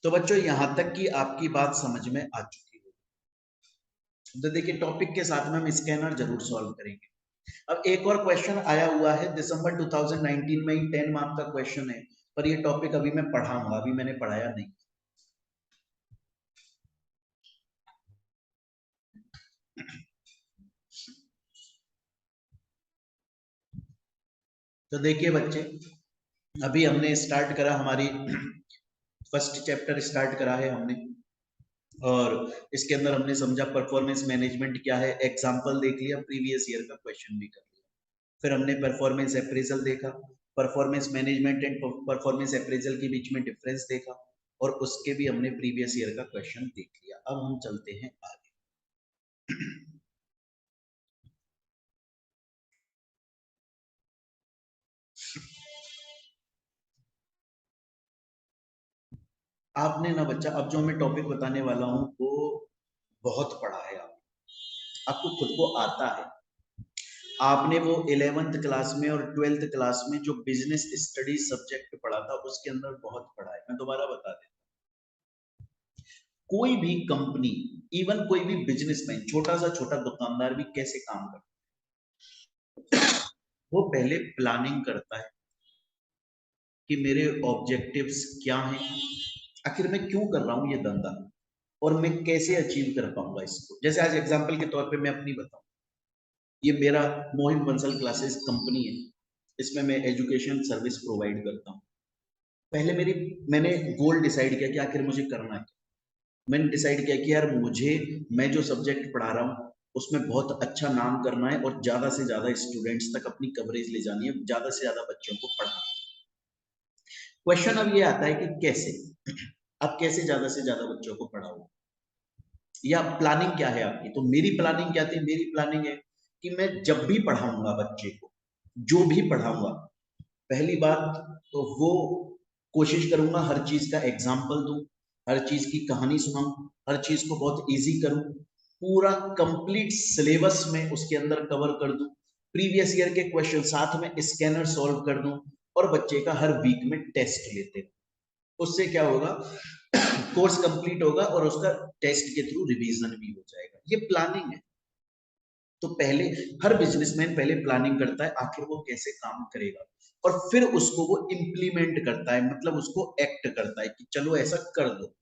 तो बच्चों यहां तक की आपकी बात समझ में आ चुकी है। तो देखिए टॉपिक के साथ में हम स्कैनर जरूर सॉल्व करेंगे। अब एक और क्वेश्चन आया हुआ है दिसंबर 2019 में ही, 10 मार्क का क्वेश्चन है, पर ये टॉपिक अभी मैं पढ़ाऊंगा, अभी मैंने पढ़ाया नहीं। तो देखिए बच्चे, अभी हमने स्टार्ट करा, हमारी फर्स्ट चैप्टर स्टार्ट करा है हमने, और इसके अंदर हमने समझा परफॉर्मेंस मैनेजमेंट क्या है, एग्जांपल देख लिया, प्रीवियस ईयर का क्वेश्चन भी कर लिया। फिर हमने परफॉर्मेंस अप्रेजल देखा, performance management and performance appraisal के बीच में डिफरेंस देखा, और उसके भी हमने प्रीवियस ईयर का क्वेश्चन देख लिया। अब हम चलते हैं आगे। आपने ना बच्चा, अब जो मैं टॉपिक बताने वाला हूं वो बहुत पढ़ा है, आपको खुद को आता है। आपने वो 11th क्लास में और 12th क्लास में जो बिजनेस स्टडीज सब्जेक्ट पढ़ा था उसके अंदर बहुत पढ़ा है। मैं दोबारा बता देता, कोई भी कंपनी, इवन कोई भी बिजनेसमैन, छोटा सा छोटा दुकानदार भी कैसे काम करता है, वो पहले प्लानिंग करता है कि मेरे ऑब्जेक्टिव्स क्या हैं, आखिर मैं क्यों कर रहा हूं ये धंधा, और मैं कैसे अचीव कर पाऊंगा इसको। जैसे आज एग्जांपल के तौर पे मैं अपनी बताऊं, ये मेरा मोहित बंसल क्लासेस कंपनी है, इसमें मैं एजुकेशन सर्विस प्रोवाइड करता हूँ। पहले मैंने गोल डिसाइड किया कि आखिर मुझे करना है। मैंने डिसाइड किया कि यार मुझे, मैं जो सब्जेक्ट पढ़ा रहा हूँ उसमें बहुत अच्छा नाम करना है, और ज्यादा से ज्यादा स्टूडेंट्स तक अपनी कवरेज ले जानी है, ज्यादा से ज्यादा बच्चों को पढ़ाना है। क्वेश्चन अब ये आता है कि कैसे, अब कैसे ज्यादा से ज्यादा बच्चों को पढ़ाओ, या प्लानिंग क्या है आपकी। तो मेरी प्लानिंग क्या थी, मेरी प्लानिंग है कि मैं जब भी पढ़ाऊंगा बच्चे को, जो भी पढ़ाऊंगा, पहली बात तो वो कोशिश करूंगा हर चीज का एग्जाम्पल दूं, हर चीज की कहानी सुनाऊं, हर चीज को बहुत इजी करूं, पूरा कंप्लीट सिलेबस में उसके अंदर कवर कर दूं, प्रीवियस ईयर के क्वेश्चन साथ में स्कैनर सॉल्व कर दूं, और बच्चे का हर वीक में टेस्ट लेते हैं। उससे क्या होगा, कोर्स कंप्लीट होगा और उसका टेस्ट के थ्रू रिवीजन भी हो जाएगा। ये प्लानिंग है। तो पहले हर बिजनेसमैन पहले प्लानिंग करता है आखिर वो कैसे काम करेगा, और फिर उसको वो इम्प्लीमेंट करता है, मतलब उसको एक्ट करता है कि चलो ऐसा कर दो।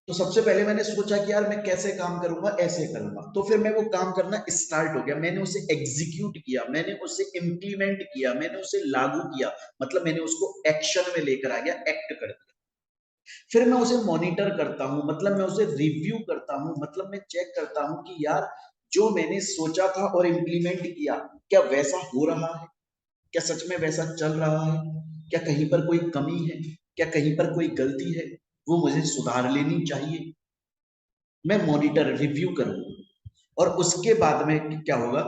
तो सबसे पहले मैंने सोचा कि यार मैं कैसे काम करूंगा, ऐसे करूंगा, तो फिर मैं वो काम करना स्टार्ट हो गया, मैंने उसे एग्जीक्यूट किया, मैंने उसे इम्प्लीमेंट किया, मैंने उसे लागू किया, मतलब मैंने उसको एक्शन में लेकर आ गया, एक्ट कर दिया। फिर मैं उसे मॉनिटर करता हूं, मतलब मैं उसे रिव्यू करता हूं, मतलब मैं चेक करता हूं कि यार जो मैंने सोचा था और इम्प्लीमेंट किया, क्या वैसा हो रहा है, क्या सच में वैसा चल रहा है, क्या कहीं पर कोई कमी है, क्या कहीं पर कोई गलती है, वो मुझे सुधार लेनी चाहिए, मैं मॉनिटर रिव्यू करूंगा और उसके बाद में क्या होगा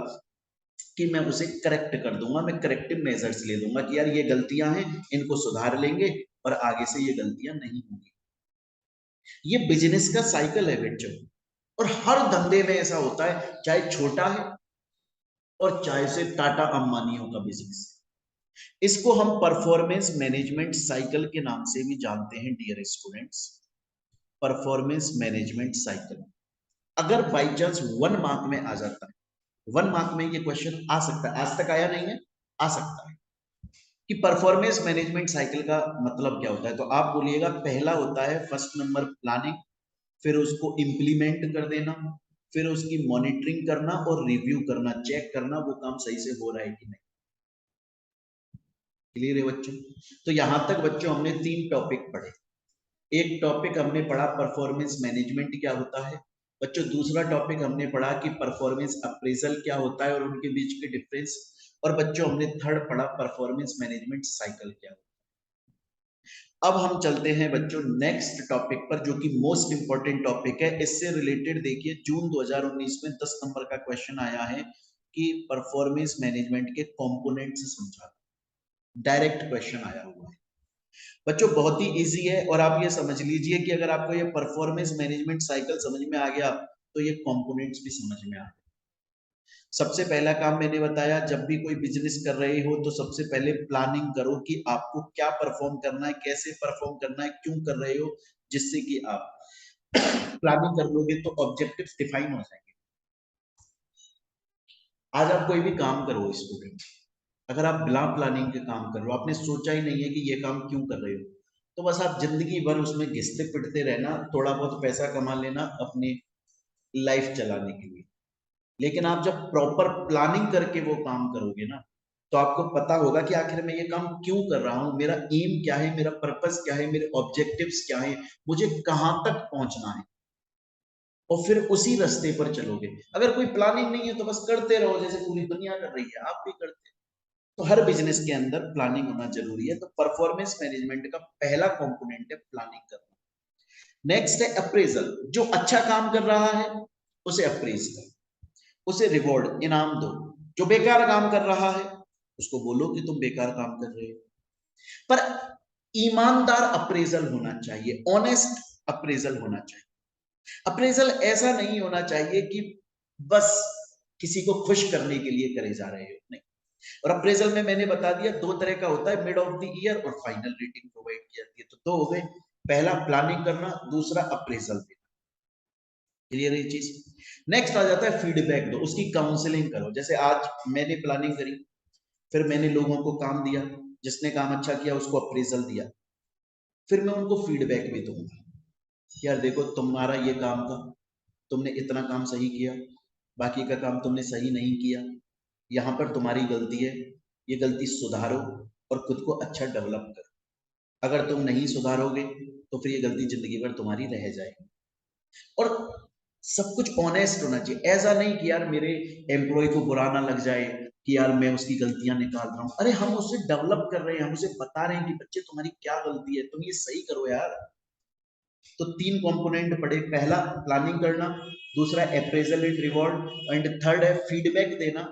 कि मैं उसे करेक्ट कर दूंगा, मैं करेक्टिव मेजर्स ले लूंगा कि यार ये गलतियां हैं, इनको सुधार लेंगे और आगे से ये गलतियां नहीं होंगी। ये बिजनेस का साइकिल है बच्चों, और हर धंधे में ऐसा होता है, चाहे छोटा है और चाहे से टाटा अंबानियों का बिजनेस। इसको हम परफॉर्मेंस मैनेजमेंट साइकिल के नाम से भी जानते हैं dear students. Performance management cycle अगर बाई चांस 1 मार्क में आ जाता है, 1 मार्क में ये क्वेश्चन आ सकता है, आज तक आया नहीं है, आ सकता है कि परफॉर्मेंस मैनेजमेंट साइकिल का मतलब क्या होता है। तो आप बोलिएगा पहला होता है फर्स्ट नंबर प्लानिंग, फिर उसको इम्प्लीमेंट कर देना, फिर उसकी मॉनिटरिंग करना और रिव्यू करना, चेक करना वो काम सही से हो रहा है कि नहीं। क्लियर है बच्चों? तो यहां तक बच्चों हमने 3 टॉपिक पढ़े। एक टॉपिक हमने पढ़ा परफॉर्मेंस मैनेजमेंट क्या होता है बच्चों, दूसरा टॉपिक हमने पढ़ा कि परफॉर्मेंस अप्रेजल क्या होता है और उनके बीच के डिफरेंस, और बच्चों हमने थर्ड पढ़ा परफॉर्मेंस मैनेजमेंट साइकिल क्या होता है। अब हम चलते हैं बच्चों नेक्स्ट टॉपिक पर, जो कि मोस्ट इंपॉर्टेंट टॉपिक है। इससे रिलेटेड देखिए जून 2019 में 10 नंबर का क्वेश्चन आया है कि परफॉर्मेंस मैनेजमेंट के कंपोनेंट्स समझा, डायरेक्ट क्वेश्चन आया हुआ है बच्चों, बहुत ही इजी है। और आप ये समझ लीजिए कि अगर आपको ये परफॉर्मेंस मैनेजमेंट साइकिल समझ में आ गया तो ये कंपोनेंट्स भी समझ में आ गए। सबसे पहला काम मैंने बताया, जब भी कोई बिजनेस कर रहे हो तो सबसे पहले प्लानिंग करो कि आपको क्या परफॉर्म करना है, कैसे परफॉर्म करना है, क्यों कर रहे हो, जिससे कि आप प्लानिंग कर लोगे तो ऑब्जेक्टिव्स डिफाइन हो जाएंगे। आज आप कोई भी काम करो स्टूडेंट, अगर आप बिना प्लानिंग के काम कर रहे हो, आपने सोचा ही नहीं है कि ये काम क्यों कर रहे हो, तो बस आप जिंदगी भर उसमें घिसते पिटते रहना, थोड़ा बहुत पैसा कमा लेना अपनी लाइफ चलाने के लिए। लेकिन आप जब प्रॉपर प्लानिंग करके वो काम करोगे ना, तो आपको पता होगा कि आखिर मैं ये काम क्यों कर रहा हूँ, मेरा एम क्या है, मेरा पर्पस क्या है, मेरे ऑब्जेक्टिव्स क्या है, मुझे कहां तक पहुंचना है, और फिर उसी रास्ते पर चलोगे। अगर कोई प्लानिंग नहीं है तो बस करते रहो जैसे पूरी दुनिया कर रही है, आप भी करते। तो हर बिजनेस के अंदर प्लानिंग होना जरूरी है। तो परफॉर्मेंस मैनेजमेंट का पहला कंपोनेंट है प्लानिंग करना। नेक्स्ट है अप्रेजल, जो अच्छा काम कर रहा है उसे अप्रेज कर, उसे रिवॉर्ड इनाम दो। जो बेकार काम कर रहा है उसको बोलो कि तुम बेकार काम कर रहे हो। पर ईमानदार अप्रेजल होना चाहिए, ऑनेस्ट अप्रेजल होना चाहिए। अप्रेजल ऐसा नहीं होना चाहिए कि बस किसी को खुश करने के लिए करे जा रहे हो, नहीं। और अप्रेजल में मैंने बता दिया 2 तरह का होता है, मिड ऑफ द ईयर और फाइनल रेटिंग प्रोवाइड की जाती है। तो 2 हो गए, पहला प्लानिंग करना, दूसरा अप्रेजल देना। क्लियर है ये चीज? नेक्स्ट आ जाता है फीडबैक दो, उसकी काउंसलिंग करो। जैसे आज मैंने प्लानिंग करी, फिर मैंने लोगों को काम दिया, जिसने काम अच्छा किया उसको अप्रेजल दिया, फिर मैं उनको फीडबैक भी दूंगा। यार देखो तुम्हारा ये काम था, तुमने इतना काम सही किया, बाकी का काम तुमने सही नहीं किया, यहाँ पर तुम्हारी गलती है, ये गलती सुधारो और खुद को अच्छा डेवलप करो। अगर तुम नहीं सुधारोगे तो फिर ये गलती जिंदगी भर तुम्हारी रह जाएगी। और सब कुछ ऑनेस्ट होना चाहिए, ऐसा नहीं कि यार मेरे एम्प्लॉय को बुरा ना लग जाए कि यार मैं उसकी गलतियां निकाल रहा हूँ। अरे हम उसे डेवलप कर रहे हैं, हम उसे बता रहे हैं कि बच्चे तुम्हारी क्या गलती है, तुम ये सही करो यार। तो 3 कंपोनेंट पढ़े, पहला प्लानिंग करना, दूसरा appraisal and reward, and third है फीडबैक देना,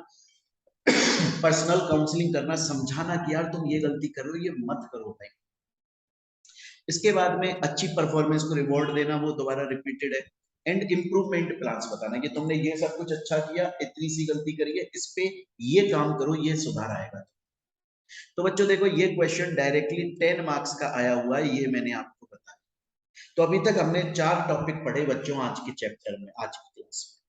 पर्सनल काउंसलिंग करना, समझाना कि यार तुम ये गलती कर रहे हो, ये मत करो भाई। इसके बाद में अच्छी परफॉर्मेंस को रिवॉर्ड देना, वो दोबारा रिपीटेड है। एंड इम्प्रूवमेंट प्लान्स बताना कि तुमने ये सब कुछ अच्छा किया, इतनी सी गलती करी है, इस पे ये काम करो, ये सुधार आएगा। तो बच्चों देखो ये क्वेश्चन डायरेक्टली 10 मार्क्स का आया हुआ है, ये मैंने आपको बताया। तो अभी तक हमने 4 टॉपिक पढ़े बच्चों आज के चैप्टर में, आज की क्लास में।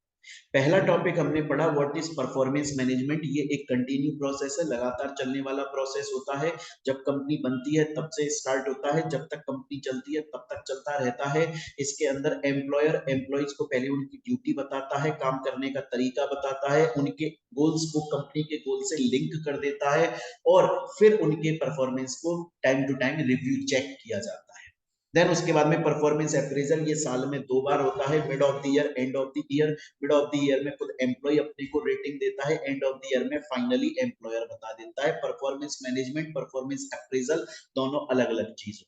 पहला टॉपिक हमने पढ़ा व्हाट इज परफॉर्मेंस मैनेजमेंट। ये एक कंटिन्यू प्रोसेस है, लगातार चलने वाला प्रोसेस होता है। जब कंपनी बनती है तब से स्टार्ट होता है, जब तक कंपनी चलती है तब तक चलता रहता है। इसके अंदर एम्प्लॉयर एम्प्लॉइज को पहले उनकी ड्यूटी बताता है, काम करने का तरीका बताता है, उनके गोल्स को कंपनी के गोल से लिंक कर देता है, और फिर उनके परफॉर्मेंस को time to time review check किया जाता है। देन उसके बाद में परफॉर्मेंस अप्रेजल, ये साल में 2 बार होता है, mid of the year, and of the year. Mid of the year में खुद एम्प्लॉय अपने को रेटिंग देता है, एंड ऑफ द ईयर में फाइनली एम्प्लॉयर बता देता है। परफॉर्मेंस मैनेजमेंट, परफॉर्मेंस अप्रेजल दोनों अलग अलग चीज।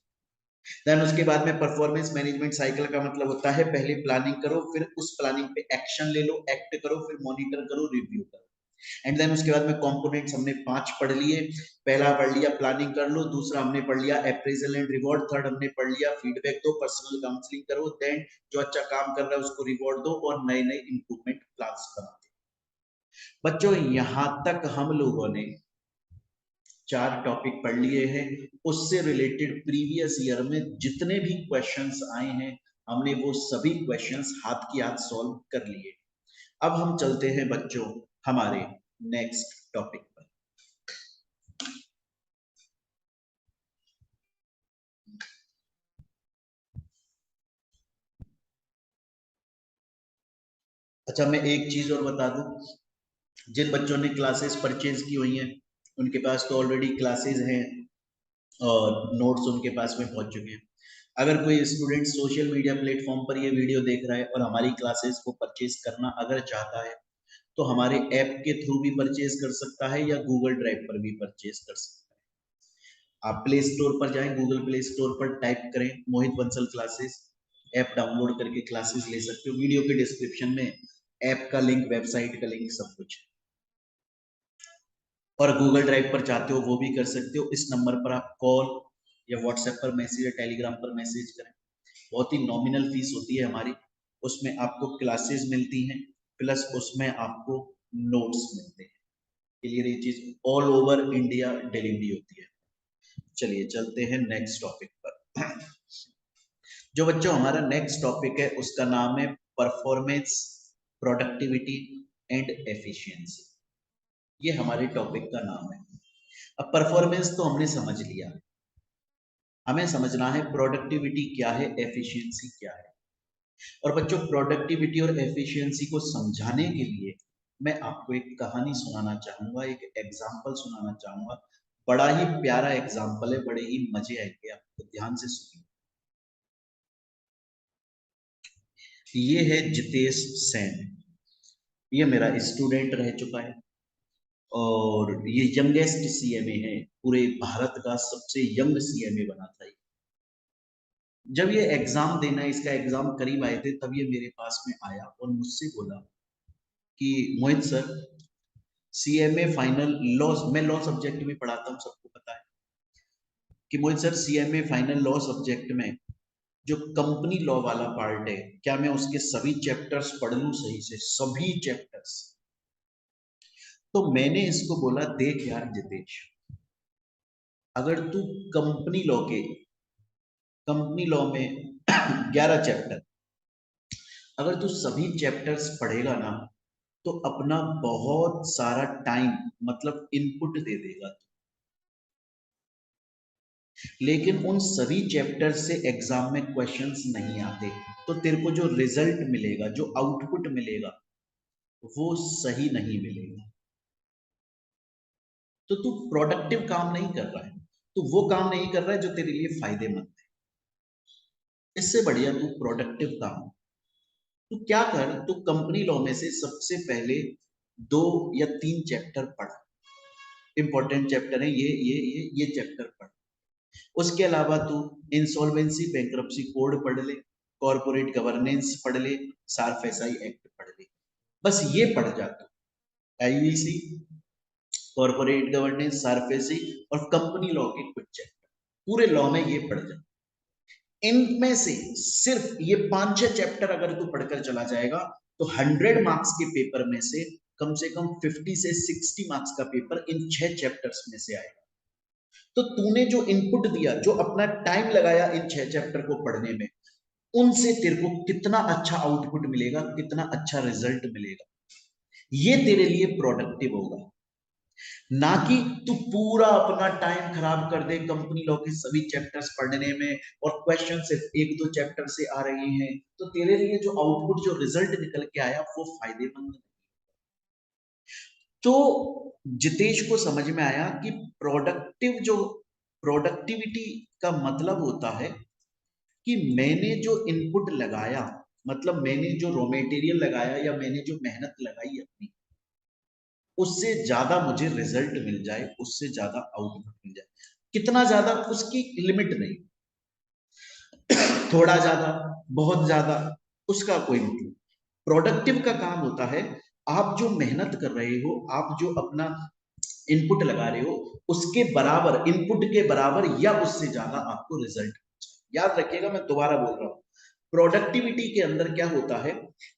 देन उसके बाद में परफॉर्मेंस मैनेजमेंट साइकिल का मतलब होता है पहले प्लानिंग करो, फिर उस प्लानिंग पे एक्शन ले लो, एक्ट करो, फिर मॉनिटर करो, रिव्यू करो। एंड देन उसके बाद में कंपोनेंट्स हमने 5 पढ़ लिए। पहला पढ़ लिया प्लानिंग कर लो, दूसरा हमने पढ़ लिया अप्रेजल एंड रिवॉर्ड, थर्ड हमने पढ़ लिया फीडबैक दो, पर्सनल काउंसलिंग करो, देन जो अच्छा काम कर रहा है उसको रिवॉर्ड दो और नए नए इंप्रूवमेंट प्लान्स बनाओ। बच्चों यहां तक हम लोगों ने 4 टॉपिक पढ़ लिए हैं। उससे रिलेटेड प्रीवियस ईयर में जितने भी क्वेश्चंस आए हैं हमने वो सभी क्वेश्चंस हाथ की हाथ सॉल्व कर लिए। अब हम चलते हैं बच्चों हमारे नेक्स्ट टॉपिक पर। अच्छा, मैं एक चीज और बता दूं, जिन बच्चों ने क्लासेस परचेज की हुई हैं उनके पास तो ऑलरेडी क्लासेस हैं और नोट्स उनके पास में पहुंच चुके हैं। अगर कोई स्टूडेंट सोशल मीडिया प्लेटफॉर्म पर ये वीडियो देख रहा है और हमारी क्लासेस को परचेज करना अगर चाहता है तो हमारे ऐप के थ्रू भी परचेज कर सकता है या गूगल ड्राइव पर भी परचेज कर सकता है। आप प्ले स्टोर पर जाएं, गूगल प्ले स्टोर पर टाइप करें Mohit Bansal classes, app download करके क्लासेस ले सकते हो। वीडियो के डिस्क्रिप्शन में ऐप का लिंक, वेबसाइट का लिंक, सब कुछ। और गूगल ड्राइव पर चाहते हो वो भी कर सकते हो। इस नंबर पर आप कॉल या व्हाट्सएप पर मैसेज या टेलीग्राम पर मैसेज करें। बहुत ही नॉमिनल फीस होती है हमारी, उसमें आपको क्लासेस मिलती हैं प्लस उसमें आपको नोट्स मिलते हैं। क्लियर, ये चीज ऑल ओवर इंडिया डिलीवरी होती है। चलिए चलते हैं नेक्स्ट टॉपिक पर। जो बच्चों हमारा नेक्स्ट टॉपिक है उसका नाम है परफॉर्मेंस, प्रोडक्टिविटी एंड एफिशिएंसी। ये हमारे टॉपिक का नाम है। अब परफॉर्मेंस तो हमने समझ लिया, हमें समझना है प्रोडक्टिविटी क्या है, एफिशिएंसी क्या है। और बच्चों प्रोडक्टिविटी और एफिशिएंसी को समझाने के लिए मैं आपको एक कहानी सुनाना चाहूंगा, एक एग्जाम्पल सुनाना चाहूंगा। बड़ा ही प्यारा एग्जाम्पल है, बड़े ही मजे आएंगे आपको, ध्यान से सुनिए। ये है जितेश सेन, ये मेरा स्टूडेंट रह चुका है और ये यंगेस्ट सीएमए है, पूरे भारत का सबसे यंग सीएमए बना था। जब ये एग्जाम देना, इसका एग्जाम करीब आए थे, तब ये मेरे पास में आया और मुझसे बोला कि Mohit sir, CMA final law, मैं लॉ सब्जेक्ट में पढ़ाता हूँ सबको पता है, कि Mohit sir CMA final law subject में जो कंपनी लॉ वाला पार्ट है, क्या मैं उसके सभी चैप्टर्स पढ़ लूं सही से, सभी चैप्टर्स। तो मैंने इसको बोला देख यार जितेश, अगर तू कंपनी लॉ के, कंपनी लॉ में 11 चैप्टर, अगर तू सभी चैप्टर्स पढ़ेगा ना तो अपना बहुत सारा टाइम मतलब इनपुट दे देगा। लेकिन उन सभी चैप्टर से एग्जाम में क्वेश्चंस नहीं आते, तो तेरे को जो रिजल्ट मिलेगा, जो आउटपुट मिलेगा, वो सही नहीं मिलेगा। तो तू प्रोडक्टिव काम नहीं कर रहा है, तू वो काम नहीं कर रहा है जो तेरे लिए फायदेमंद है। इससे बढ़िया तू प्रोडक्टिव काम, तू क्या कर, तू कंपनी लॉ में से सबसे पहले 2 या 3 चैप्टर पढ़, इंपॉर्टेंट चैप्टर है ये चैप्टर पढ़। उसके अलावा तू इंसॉल्वेंसी बैंक्रप्सी कोड पढ़ ले, कॉर्पोरेट गवर्नेंस पढ़ ले, सार्फेसाई एक्ट पढ़ ले। बस ये पढ़ जा तू, आईवीसी, कॉर्पोरेट गवर्नेंस, सार्फेसी और कंपनी लॉ के कुछ चैप्टर, पूरे लॉ में ये पढ़ जा। इनमें से सिर्फ ये 5-6 चैप्टर अगर तू पढ़कर चला जाएगा तो 100 मार्क्स के पेपर में से कम 50 से 60 मार्क्स का पेपर इन 6 चैप्टर्स में से आएगा। तो तूने जो इनपुट दिया, जो अपना टाइम लगाया इन 6 चैप्टर को पढ़ने में, उनसे तेरे को कितना अच्छा आउटपुट मिलेगा, कितना अच्छा रिजल्ट मिलेगा, ये तेरे लिए प्रोडक्टिव होगा। ना कि तू पूरा अपना टाइम खराब कर दे कंपनी लॉ के सभी चैप्टर्स पढ़ने में और क्वेश्चन सिर्फ 1-2 चैप्टर से आ रहे हैं, तो तेरे लिए जो आउटपुट, जो रिजल्ट निकल के आया वो फायदेमंद नहीं। तो जितेश को समझ में आया कि प्रोडक्टिविटी का मतलब होता है कि मैंने जो इनपुट लगाया, मतलब मैंने जो रॉ मटेरियल लगाया या मैंने जो मेहनत लगाई अपनी, उससे ज्यादा मुझे रिजल्ट मिल जाए, उससे ज्यादा आउटपुट मिल जाए। कितना ज्यादा उसकी लिमिट नहीं, थोड़ा ज्यादा, बहुत ज्यादा, उसका कोई मतलब। प्रोडक्टिव का काम होता है आप जो मेहनत कर रहे हो, आप जो अपना इनपुट लगा रहे हो, उसके बराबर, इनपुट के बराबर या उससे ज्यादा आपको रिजल्ट। याद रखिएगा, मैं दोबारा बोल रहा हूं, प्रोडक्टिविटी के अंदर क्या होता है,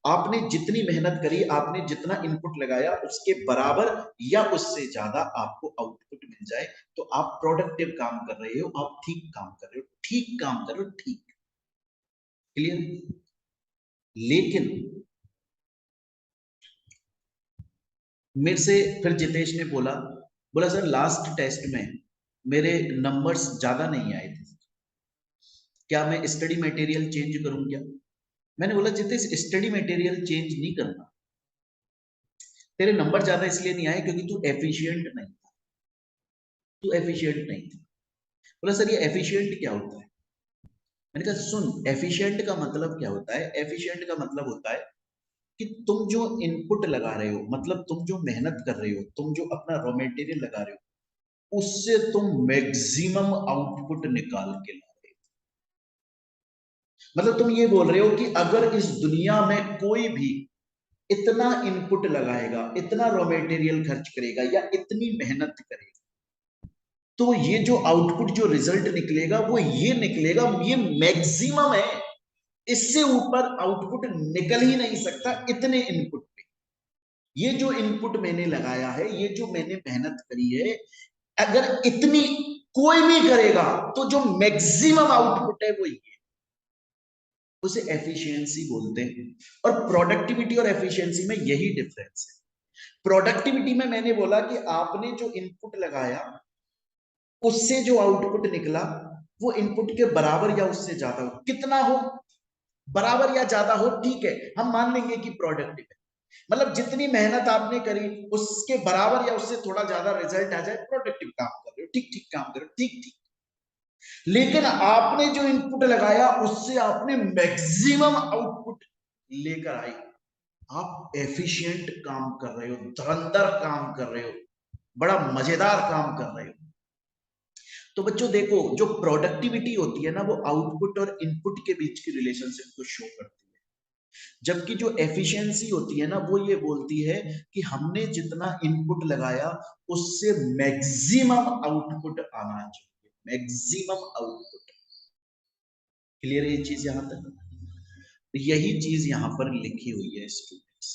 आपने जितनी मेहनत करी, आपने जितना इनपुट लगाया, उसके बराबर या उससे ज्यादा आपको आउटपुट मिल जाए, तो आप प्रोडक्टिव काम कर रहे हो, आप ठीक काम कर रहे हो, ठीक काम कर रहे हो, ठीक। क्लियर? लेकिन मेरे से फिर जितेश ने बोला, बोला सर लास्ट टेस्ट में मेरे नंबर्स ज्यादा नहीं आए थे, क्या मैं स्टडी मटेरियल चेंज करूं क्या? मैंने बोला जितेश, स्टडी मटेरियल चेंज नहीं करना, तेरे नंबर ज्यादा इसलिए नहीं आए क्योंकि तू एफिशिएंट नहीं था, तू एफिशिएंट नहीं था। बोला सर ये एफिशिएंट क्या होता है? मैंने कहा सुन, एफिशिएंट का मतलब क्या होता है? एफिशिएंट का मतलब होता है कि तुम जो इनपुट लगा रहे हो, मतलब तुम जो मेहनत कर रहे हो, तुम जो अपना रॉ मटेरियल लगा रहे हो, उससे तुम मैक्सिमम आउटपुट निकाल के ला रहे हो। मतलब तुम ये बोल रहे हो कि अगर इस दुनिया में कोई भी इतना इनपुट लगाएगा, इतना रॉ मटेरियल खर्च करेगा या इतनी मेहनत करेगा, तो ये जो आउटपुट, जो रिजल्ट निकलेगा वो ये निकलेगा, ये मैक्सिमम है, इससे ऊपर आउटपुट निकल ही नहीं सकता इतने इनपुट पे। ये जो इनपुट मैंने लगाया है, ये जो मैंने मेहनत करी है, अगर इतनी कोई भी करेगा तो जो मैक्सिमम आउटपुट है वो ये, उसे एफिशिएंसी बोलते हैं। और प्रोडक्टिविटी और एफिशिएंसी में यही डिफरेंस है। प्रोडक्टिविटी में मैंने बोला कि आपने जो इनपुट लगाया, उससे जो आउटपुट निकला, वो इनपुट के बराबर या उससे ज्यादा हो, कितना हो, बराबर या ज्यादा हो, ठीक है, हम मान लेंगे कि प्रोडक्टिव है। मतलब जितनी मेहनत आपने करी, उसके बराबर या उससे थोड़ा ज्यादा रिजल्ट आ जाए, प्रोडक्टिव काम कर रहे हो, ठीक ठीक काम कर रहे हो, ठीक ठीक। लेकिन आपने जो इनपुट लगाया, उससे आपने मैक्सिमम आउटपुट लेकर आई, आप एफिशिएंट काम कर रहे हो, धुरंधर काम कर रहे हो, बड़ा मजेदार काम कर रहे हो। तो बच्चों देखो, जो प्रोडक्टिविटी होती है ना, वो आउटपुट और इनपुट के बीच की रिलेशनशिप को शो करती है। जबकि जो एफिशिएंसी होती है ना, वो ये बोलती है कि हमने जितना इनपुट लगाया, उससे मैक्सिमम आउटपुट आना चाहिए, मैक्सिमम आउटपुट। क्लियर है ये चीज यहां तक? यही चीज यहां पर लिखी हुई है स्टूडेंट्स।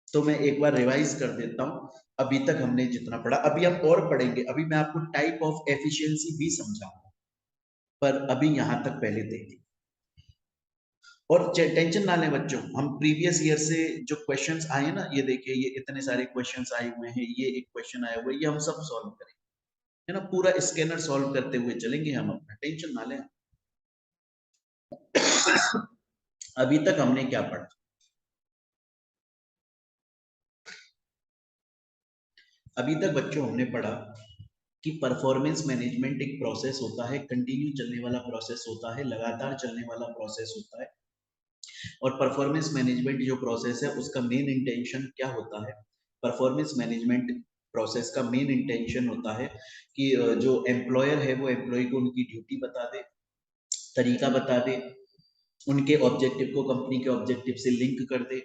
तो मैं एक बार रिवाइज कर देता हूं, अभी तक हमने जितना पढ़ा, अभी हम और पढ़ेंगे, अभी मैं आपको टाइप ऑफ एफिशिएंसी भी समझाऊंगा, पर अभी यहां तक पहले देखिए। और टेंशन ना लें बच्चों, हम प्रीवियस ईयर से जो क्वेश्चंस आए हैं ना, ये देखिए, ये इतने सारे क्वेश्चंस आए हुए हैं, ये एक क्वेश्चन आया हुआ है, ये हम सब सॉल्व करेंगे, है ना, पूरा स्कैनर सॉल्व करते हुए चलेंगे हम, अपना टेंशन ना लें। अभी तक हमने क्या पढ़ा? अभी तक बच्चों हमने पढ़ा कि परफॉर्मेंस मैनेजमेंट एक प्रोसेस होता है, कंटिन्यू चलने वाला प्रोसेस होता है, लगातार चलने वाला प्रोसेस होता है। और परफॉर्मेंस मैनेजमेंट जो प्रोसेस है, उसका मेन इंटेंशन क्या होता है? परफॉर्मेंस मैनेजमेंट प्रोसेस का मेन इंटेंशन होता है कि जो एम्प्लॉयर है वो एम्प्लॉय को उनकी ड्यूटी बता दे, तरीका बता दे, उनके ऑब्जेक्टिव को कंपनी के ऑब्जेक्टिव से लिंक कर दे,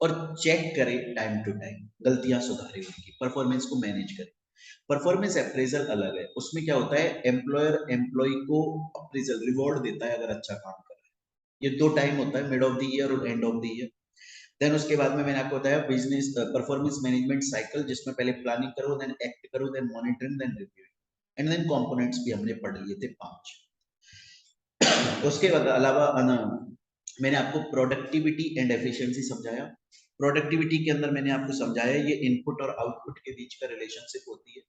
और चेक करे टाइम टू टाइम, गलतियां सुधारे, उनकी परफॉर्मेंस को मैनेज करे। परफॉर्मेंस अप्रेजल अलग है, उसमें क्या होता है, एम्प्लॉयर एम्प्लॉय को अप्रेजल, रिवॉर्ड देता है अगर अच्छा काम कर रहा है। ये दो टाइम होता है, मिड ऑफ द ईयर और end of the year. Then उसके बाद में मैंने आपको बताया बिजनेस परफॉर्मेंस मैनेजमेंट साइकिल, जिसमें पहले प्लानिंग करो, देन एक्ट करो, then monitoring, then review, and then components भी हमने पढ़ लिए थे 5। उसके बाद अलावा मैंने आपको प्रोडक्टिविटी एंड एफिशिएंसी समझाया। प्रोडक्टिविटी के अंदर मैंने आपको समझाया ये इनपुट और आउटपुट के बीच का रिलेशनशिप होती है,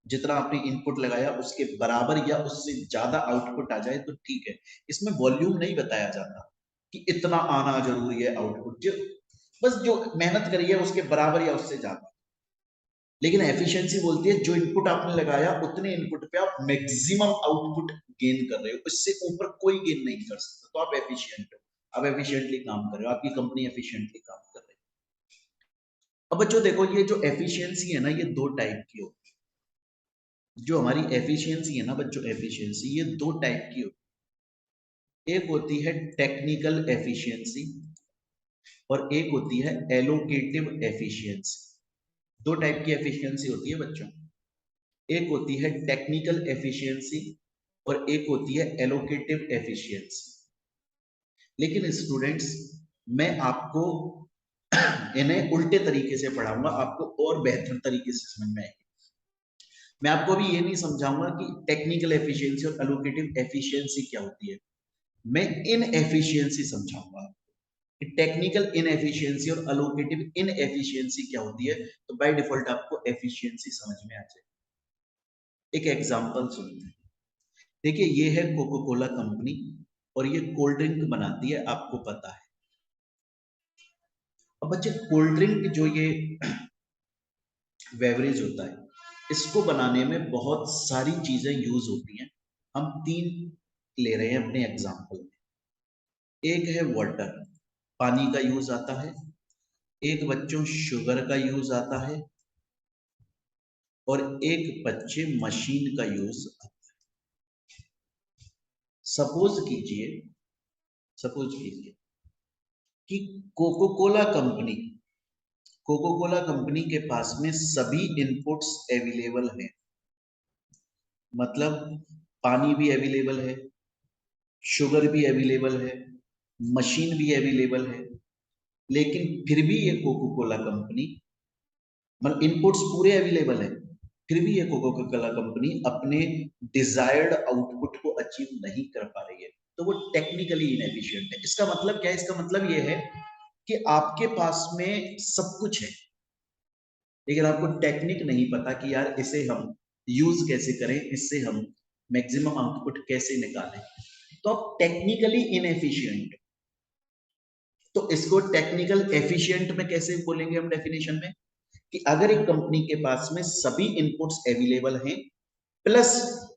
जितना आपने इनपुट लगाया उसके बराबर या उससे ज्यादा आउटपुट आ जाए तो ठीक है। इसमें वॉल्यूम नहीं बताया जाता कि इतना आना जरूरी है आउटपुट, जो बस जो मेहनत करी है उसके बराबर या उससे ज्यादा। लेकिन एफिशिएंसी बोलती है जो इनपुट आपने लगाया, उतने इनपुट पे आप मैक्सिमम आउटपुट गेन कर रहे हो, इससे ऊपर कोई गेन नहीं कर सकता, तो आप एफिशिएंट हो, आप एफिशिएंटली काम कर रहे हो, आपकी कंपनी एफिशिएंटली काम कर रही है। अब बच्चों देखो, ये जो एफिशिएंसी है ना, ये दो टाइप की होती है। जो हमारी एफिशिएंसी है ना बच्चों, एफिशिएंसी ये दो टाइप की होती है। एक होती है टेक्निकल एफिशिएंसी और एक होती है एलोकेटिव एफिशिएंसी। दो टाइप की एफिशिएंसी होती है बच्चों, एक होती है टेक्निकल एफिशिएंसी और एक होती है एलोकेटिव एफिशिएंसी। लेकिन स्टूडेंट्स, मैं आपको इन्हें उल्टे तरीके से पढ़ाऊंगा, आपको और बेहतर तरीके से समझ में आएगी। मैं आपको भी ये नहीं समझाऊंगा कि टेक्निकल एफिशिएंसी और एलोकेटिव एफिशिएंसी क्या होती है, मैं इन एफिशिएंसी समझाऊंगा कि टेक्निकल इनएफिशिएंसी और एलोकेटिव इनएफिशिएंसी क्या होती है। तो बाय डिफॉल्ट आपको एफिशिएंसी समझ में आ जाए। एक एग्जांपल सुनते हैं। देखिए, ये है कोको कोला कंपनी और ये कोल्ड ड्रिंक बनाती है, आपको पता है। अब बच्चे, कोल्ड ड्रिंक जो ये बेवरेज होता है, इसको बनाने में बहुत सारी चीजें यूज होती हैं। हम तीन ले रहे हैं अपने एग्जांपल में। एक है वाटर, पानी का यूज आता है। एक बच्चों शुगर का यूज आता है और एक बच्चे मशीन का यूज आता है। सपोज कीजिए, सपोज कीजिए कि कोको कोला कंपनी के पास में सभी इनपुट्स अवेलेबल हैं। मतलब पानी भी अवेलेबल है, शुगर भी अवेलेबल है, मशीन भी अवेलेबल है, लेकिन फिर भी ये कोको कोला कंपनी, मतलब इनपुट्स पूरे अवेलेबल है, फिर भी ये कोको कोला कंपनी अपने डिजायर्ड आउटपुट को अचीव नहीं कर पा रही है। तो वो टेक्निकली इनएफिशिएंट है। इसका मतलब क्या है? इसका मतलब ये है कि आपके पास में सब कुछ है, लेकिन आपको टेक्निक नहीं पता कि यार इसे हम यूज कैसे करें, इससे हम मैक्सिमम आउटपुट कैसे निकालें। तो आप टेक्निकली इनएफिशिएंट। तो इसको टेक्निकल एफिशिएंट में कैसे बोलेंगे हम डेफिनेशन में? कि अगर एक कंपनी के पास में सभी इनपुट्स अवेलेबल हैं, प्लस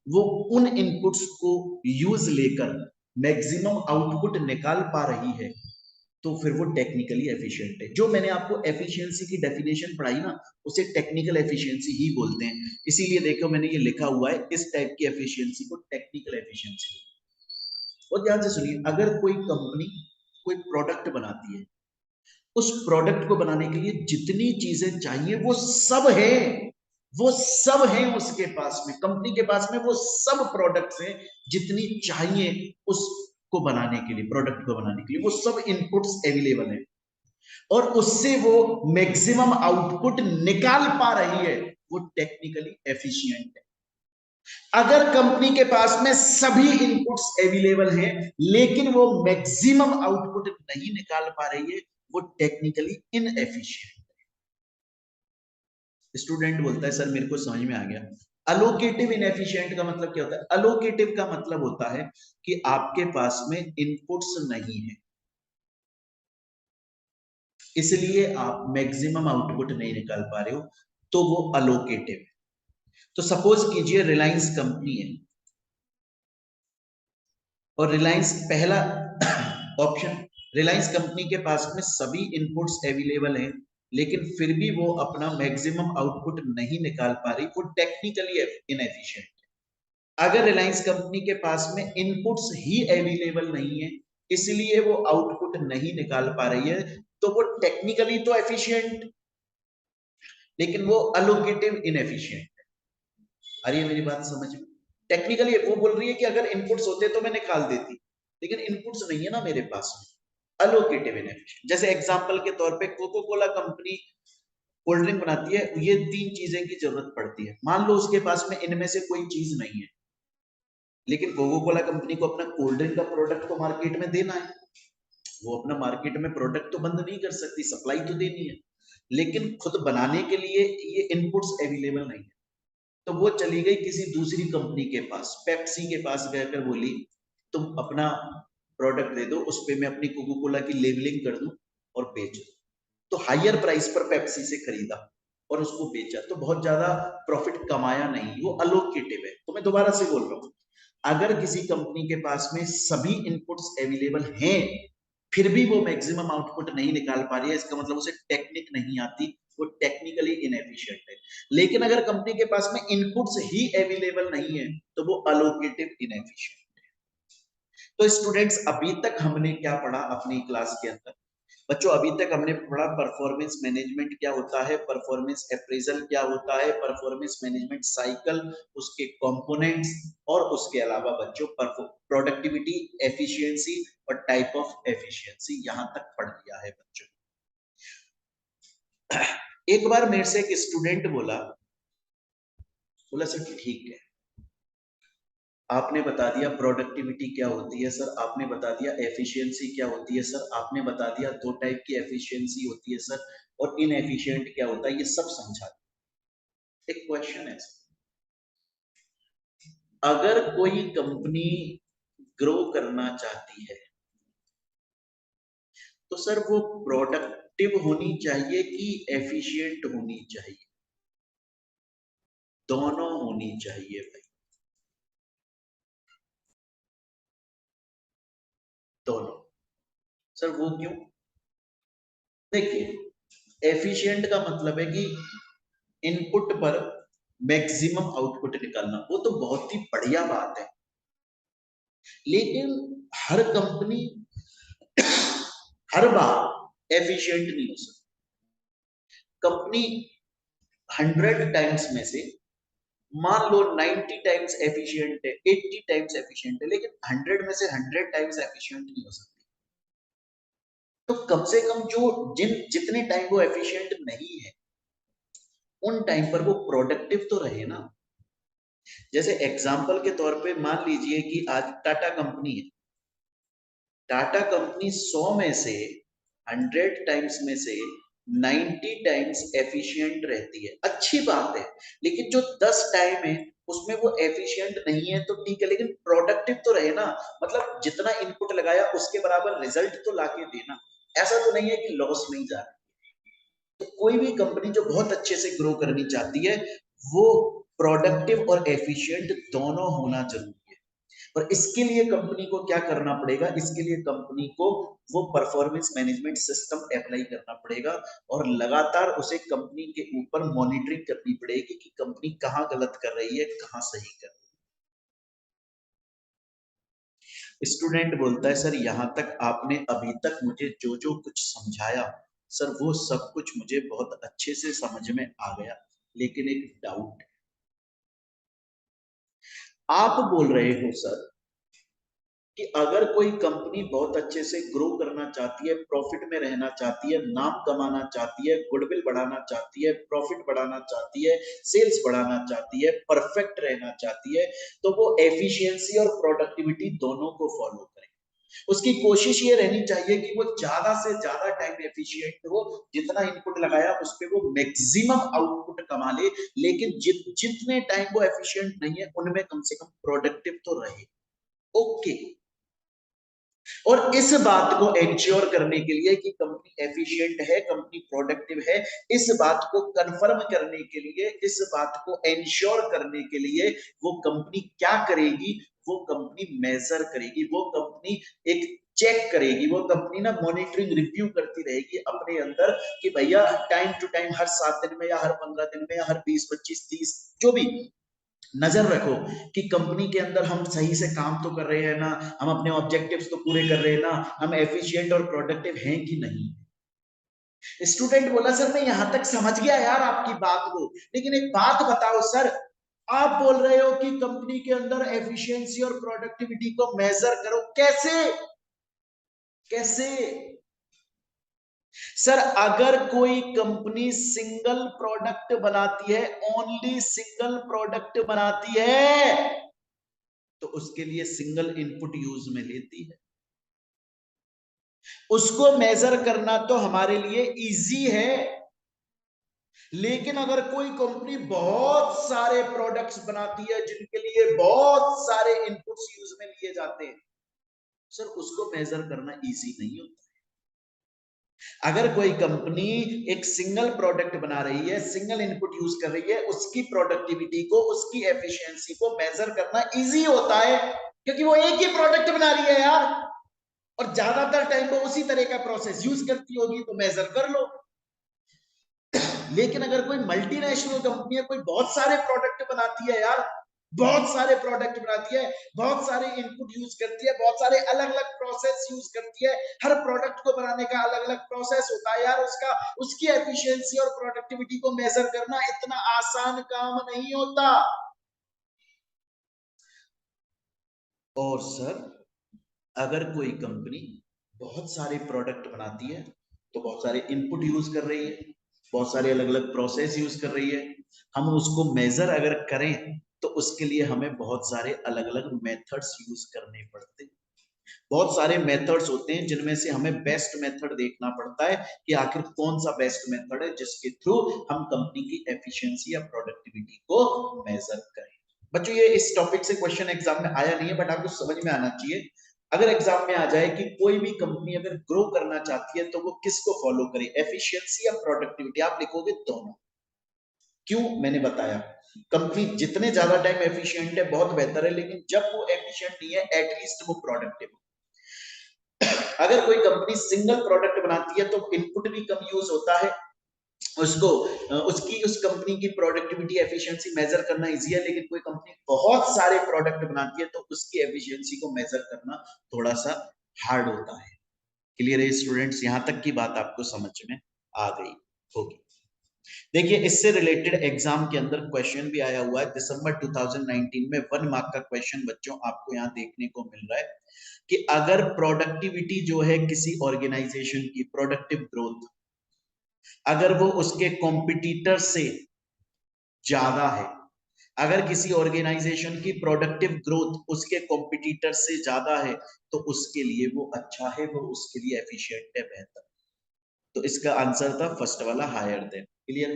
वो उन इनपुट्स को यूज लेकर मैक्सिमम आउटपुट निकाल पा रही है, तो फिर वो टेक्निकली एफिशिएंट है। जो मैंने आपको एफिशिएंसी की डेफिनेशन पढ़ाई ना, उसे टेक्निकल एफिशिएंसी ही बोलते हैं। इसीलिए देखो, मैंने ये लिखा हुआ है, इस टाइप की एफिशिएंसी को टेक्निकल एफिशिएंसी। और ध्यान से सुनिए, अगर कोई कंपनी कोई प्रोडक्ट बनाती है, उस प्रोडक्ट को बनाने के लिए जितनी चीजें चाहिए वो सब है, वो सब है उसके पास में, कंपनी के पास में वो सब प्रोडक्ट्स हैं जितनी चाहिए उसको बनाने के लिए, प्रोडक्ट को बनाने के लिए वो सब इनपुट्स अवेलेबल है, और उससे वो मैक्सिमम आउटपुट निकाल पा रही है, वो टेक्निकली एफिशिएंट है। अगर कंपनी के पास में सभी इनपुट्स अवेलेबल हैं लेकिन वो मैक्सिमम आउटपुट नहीं निकाल पा रही है, वो टेक्निकली इनएफिशिएंट। स्टूडेंट बोलता है सर मेरे को समझ में आ गया। अलोकेटिव इनएफिशिएंट का मतलब क्या होता है? अलोकेटिव का मतलब होता है कि आपके पास में इनपुट्स नहीं है, इसलिए आप मैक्सिमम आउटपुट नहीं निकाल पा रहे हो, तो वो अलोकेटिव है। तो सपोज कीजिए रिलायंस कंपनी है और रिलायंस पहला ऑप्शन, रिलायंस कंपनी के पास में सभी इनपुट्स अवेलेबल हैं लेकिन फिर भी वो अपना मैक्सिमम आउटपुट नहीं निकाल पा रही, वो टेक्निकली इनएफिशिएंट है। अगर रिलायंस कंपनी के पास में इनपुट्स ही अवेलेबल नहीं है इसलिए वो आउटपुट नहीं निकाल पा रही है, तो वो टेक्निकली तो एफिशिएंट, लेकिन वो अलोकेटिव इनएफिशिएंट है। आ रही है मेरी बात समझ में? टेक्निकली वो बोल रही है कि अगर इनपुट्स होते तो मैं निकाल देती, लेकिन इनपुट्स नहीं है ना मेरे पास में, अलोकेटिव इनएफिशिएंट। जैसे एग्जांपल के तौर पे coca cola company cold drink बनाती है, ये तीन चीजें की जरूरत पड़ती है। मान लो उसके पास में इनमें से कोई चीज नहीं है, लेकिन कोको कोला कंपनी को अपना कोल्ड ड्रिंक का प्रोडक्ट को मार्केट में देना है, वो अपना मार्केट में प्रोडक्ट तो बंद नहीं कर सकती, सप्लाई तो देनी है, लेकिन खुद बनाने के लिए ये इनपुट्स अवेलेबल नहीं है। तो वो चली गई किसी दूसरी कंपनी के पास, पेप्सी के पास गकर बोली तुम अपना प्रोडक्ट दे दो, उस पे मैं अपनी कोको कोला की लेबलिंग कर दूं और बेच दूं। तो हायर प्राइस पर पेप्सी से खरीदा और उसको बेचा, तो बहुत ज्यादा प्रॉफिट कमाया नहीं, वो अलोकेटिव है। तो मैं दोबारा से बोल रहा हूँ, अगर किसी कंपनी के पास में सभी इनपुट्स अवेलेबल हैं फिर भी वो मैक्सिमम आउटपुट नहीं निकाल पा रही है, इसका मतलब उसे टेक्निक नहीं आती, वो टेक्निकली इनएफिशिएंट है। लेकिन अगर कंपनी के पास में इनपुट्स ही अवेलेबल नहीं है तो वो अलोकेटिव इनएफिशिएंट। तो स्टूडेंट्स अभी तक हमने क्या पढ़ा अपनी क्लास के अंदर? बच्चों अभी तक हमने पढ़ा परफॉर्मेंस मैनेजमेंट क्या होता है, परफॉर्मेंस अप्रेजल क्या होता है, परफॉर्मेंस मैनेजमेंट साइकिल, उसके कंपोनेंट्स, और उसके अलावा बच्चों प्रोडक्टिविटी, एफिशिएंसी और टाइप ऑफ एफिशिएंसी, यहां तक पढ़ लिया है बच्चों। एक बार मेरे से एक स्टूडेंट बोला सर ठीक है, आपने बता दिया प्रोडक्टिविटी क्या होती है सर, आपने बता दिया एफिशिएंसी क्या होती है सर, आपने बता दिया दो टाइप की एफिशिएंसी होती है सर, और इनएफिशिएंट क्या होता है, ये सब समझा। एक क्वेश्चन है, अगर कोई कंपनी ग्रो करना चाहती है तो सर वो प्रोडक्टिव होनी चाहिए कि एफिशिएंट होनी चाहिए? दोनों होनी चाहिए भाई, दोनों। सर वो क्यों? देखिए एफिशिएंट का मतलब है कि इनपुट पर मैक्सिमम आउटपुट निकालना, वो तो बहुत ही बढ़िया बात है, लेकिन हर कंपनी हर बार एफिशिएंट नहीं हो सकती। कंपनी 100 टाइम्स में से मान लो 90 टाइम्स एफिशिएंट है, 80 टाइम्स एफिशिएंट है, लेकिन 100 में से 100 टाइम्स एफिशिएंट नहीं हो सकती। तो कम से कम जो जितने टाइम वो एफिशिएंट नहीं है उन टाइम पर वो प्रोडक्टिव तो रहे ना। जैसे एग्जांपल के तौर पे मान लीजिए कि आज टाटा कंपनी है, टाटा कंपनी 100 में से 100 टाइम्स में से 90 टाइम्स एफिशिएंट रहती है, अच्छी बात है, लेकिन जो 10 टाइम है उसमें वो एफिशिएंट नहीं है तो ठीक है, लेकिन प्रोडक्टिव तो रहे ना। मतलब जितना इनपुट लगाया उसके बराबर रिजल्ट तो लाके देना, ऐसा तो नहीं है कि लॉस नहीं जा रहा। तो कोई भी कंपनी जो बहुत अच्छे से ग्रो करनी चाहती है वो प्रोडक्टिव और एफिशिएंट दोनों होना जरूरी है। और इसके लिए कंपनी को क्या करना पड़ेगा? इसके लिए कंपनी को वो परफॉर्मेंस मैनेजमेंट सिस्टम अप्लाई करना पड़ेगा और लगातार उसे कंपनी के ऊपर मॉनिटरिंग करनी पड़ेगी कि कंपनी कहां गलत कर रही है, कहां सही कर रही है। स्टूडेंट बोलता है सर यहां तक आपने अभी तक मुझे जो जो कुछ समझाया सर वो सब कुछ मुझे बहुत अच्छे से समझ में आ गया, लेकिन एक डाउट, आप बोल रहे हो सर कि अगर कोई कंपनी बहुत अच्छे से ग्रो करना चाहती है, प्रॉफिट में रहना चाहती है, नाम कमाना चाहती है, गुडविल बढ़ाना चाहती है, प्रॉफिट बढ़ाना चाहती है, सेल्स बढ़ाना चाहती है, परफेक्ट रहना चाहती है, तो वो एफिशिएंसी और प्रोडक्टिविटी दोनों को फॉलो करे। उसकी कोशिश ये रहनी चाहिए कि वो ज्यादा से ज्यादा टाइम एफिशिएंट हो, जितना इनपुट लगाया उस पर वो मैक्सिमम आउटपुट कमा ले, लेकिन जितने टाइम वो एफिशिएंट नहीं है उनमें कम से कम प्रोडक्टिव तो रहे। ओके। और इस बात को एंश्योर करने के लिए कि कंपनी एफिशिएंट है, कंपनी प्रोडक्टिव है, इस बात को कंफर्म करने के लिए, इस बात को एंश्योर करने के लिए वो कंपनी क्या करेगी? वो कंपनी मेजर करेगी, वो कंपनी एक चेक करेगी, वो कंपनी ना मॉनिटरिंग रिव्यू करती रहेगी अपने अंदर कि भैया टाइम टू टाइम हर 7 दिन में या हर 15 दिन में या हर 20, 25, 30 जो भी नजर रखो कि कंपनी के अंदर हम सही से काम तो कर रहे हैं ना, हम अपने ऑब्जेक्टिव्स तो पूरे कर रहे हैं ना, हम एफिशिएंट और प्रोडक्टिव हैं कि नहीं। स्टूडेंट बोला सर मैं यहां तक समझ गया यार आपकी बात को, लेकिन एक बात बताओ सर, आप बोल रहे हो कि कंपनी के अंदर एफिशिएंसी और प्रोडक्टिविटी को मेजर करो, कैसे? कैसे? सर अगर कोई कंपनी सिंगल प्रोडक्ट बनाती है, ओनली सिंगल प्रोडक्ट बनाती है, तो उसके लिए सिंगल इनपुट यूज में लेती है, उसको मेजर करना तो हमारे लिए इजी है। लेकिन अगर कोई कंपनी बहुत सारे प्रोडक्ट्स बनाती है जिनके लिए बहुत सारे इनपुट्स यूज में लिए जाते हैं, सर उसको मेजर करना इजी नहीं होता। अगर कोई कंपनी एक सिंगल प्रोडक्ट बना रही है, सिंगल इनपुट यूज कर रही है, उसकी प्रोडक्टिविटी को, उसकी एफिशिएंसी को मेजर करना इजी होता है, क्योंकि वो एक ही प्रोडक्ट बना रही है यार, और ज्यादातर टाइम वो उसी तरह का प्रोसेस यूज करती होगी, तो मेजर कर लो। लेकिन अगर कोई मल्टीनेशनल कंपनी है, कोई बहुत सारे प्रोडक्ट बनाती है यार, बहुत सारे प्रोडक्ट बनाती है, बहुत सारे इनपुट यूज करती है, बहुत सारे अलग अलग प्रोसेस यूज करती है। हर प्रोडक्ट को बनाने का अलग अलग प्रोसेस होता है यार। उसकी एफिशिएंसी और प्रोडक्टिविटी को मेजर करना इतना आसान काम नहीं होता। और सर, अगर कोई कंपनी बहुत सारे प्रोडक्ट बनाती है तो बहुत सारे इनपुट यूज कर रही है, बहुत सारे अलग अलग प्रोसेस यूज कर रही है। हम उसको मेजर अगर करें तो उसके लिए हमें बहुत सारे अलग अलग मेथड्स यूज करने पड़ते हैं। बहुत सारे मेथड्स होते हैं जिनमें से हमें बेस्ट मेथड देखना पड़ता है कि आखिर कौन सा बेस्ट मेथड है जिसके थ्रू हम कंपनी की एफिशिएंसी या प्रोडक्टिविटी को मेजर करें। बच्चों, ये इस टॉपिक से क्वेश्चन एग्जाम में आया नहीं है, बट आपको समझ में आना चाहिए। अगर एग्जाम में आ जाए कि कोई भी कंपनी अगर ग्रो करना चाहती है तो वो किसको फॉलो करे, एफिशिएंसी या प्रोडक्टिविटी, आप लिखोगे दोनों। क्यों? मैंने बताया, कंपनी जितने ज्यादा टाइम एफिशिएंट है बहुत बेहतर है, लेकिन जब वो एफिशिएंट नहीं है एटलीस्ट वो प्रोडक्टिव। अगर कोई कंपनी सिंगल प्रोडक्ट बनाती है तो इनपुट भी कम यूज होता है, उसको उस कंपनी की प्रोडक्टिविटी एफिशिएंसी मेजर करना इजी है। लेकिन कोई कंपनी बहुत सारे प्रोडक्ट बनाती है तो उसकी एफिशिएंसी को मेजर करना थोड़ा सा हार्ड होता है। क्लियर है स्टूडेंट्स? यहां तक की बात आपको समझ में आ गई होगी। देखिए, इससे रिलेटेड एग्जाम के अंदर क्वेश्चन भी आया हुआ है दिसंबर 2019 में। 1 मार्क का क्वेश्चन बच्चों आपको यहाँ देखने को मिल रहा है कि अगर प्रोडक्टिविटी जो है किसी ऑर्गेनाइजेशन की, प्रोडक्टिव ग्रोथ, अगर वो उसके कॉम्पिटिटर से ज्यादा है, अगर किसी ऑर्गेनाइजेशन की प्रोडक्टिव ग्रोथ उसके कॉम्पिटिटर से ज्यादा है तो उसके लिए वो अच्छा है, वो उसके लिए एफिशिएंट है, बेहतर। तो इसका आंसर था फर्स्ट वाला, हायर देन। क्लियर?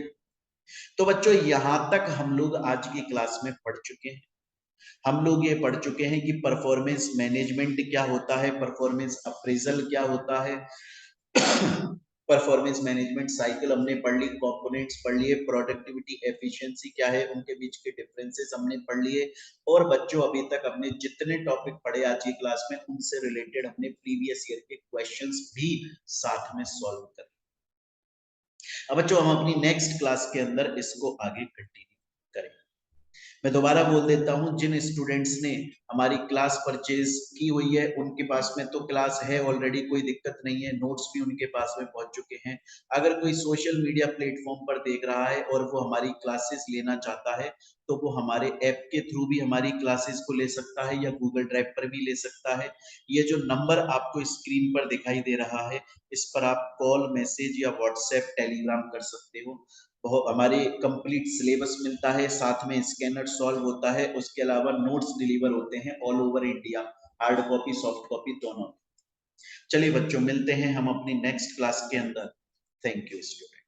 तो बच्चों, यहां तक हम लोग आज की क्लास में पढ़ चुके हैं। हम लोग ये पढ़ चुके हैं कि परफॉर्मेंस मैनेजमेंट क्या होता है, परफॉर्मेंस अप्रेजल क्या होता है, परफॉर्मेंस मैनेजमेंट साइकिल हमने पढ़ ली, कंपोनेंट्स पढ़ लिए, प्रोडक्टिविटी एफिशिएंसी क्या है, उनके बीच के डिफरेंसेस हमने पढ़ लिए। और बच्चों, अभी तक हमने जितने टॉपिक पढ़े आज की क्लास में उनसे रिलेटेड हमने प्रीवियस ईयर के क्वेश्चंस भी साथ में सॉल्व कर। अब बच्चों, हम अपनी नेक्स्ट क्लास के अंदर इसको आगे कंटिन्यू करें। मैं दोबारा बोल देता हूं, जिन स्टूडेंट्स ने हमारी क्लास परचेज की हुई है उनके पास में तो क्लास है ऑलरेडी, कोई दिक्कत नहीं है, नोट्स भी उनके पास में पहुंच चुके हैं। अगर कोई सोशल मीडिया प्लेटफॉर्म पर देख रहा है और वो हमारी क्लासेस लेना चाहता है तो वो हमारे ऐप के थ्रू भी हमारी क्लासेस को ले सकता है या गूगल ड्राइव पर भी ले सकता है। ये जो नंबर आपको स्क्रीन पर दिखाई दे रहा है, इस पर आप कॉल, मैसेज या व्हाट्सएप, टेलीग्राम कर सकते हो। बहुत हमारे कंप्लीट सिलेबस मिलता है, साथ में स्कैनर सॉल्व होता है, उसके अलावा नोट्स डिलीवर होते हैं all over India, hard copy soft copy दोनों। चलिए बच्चों, मिलते हैं हम अपनी नेक्स्ट क्लास के अंदर। Thank you student.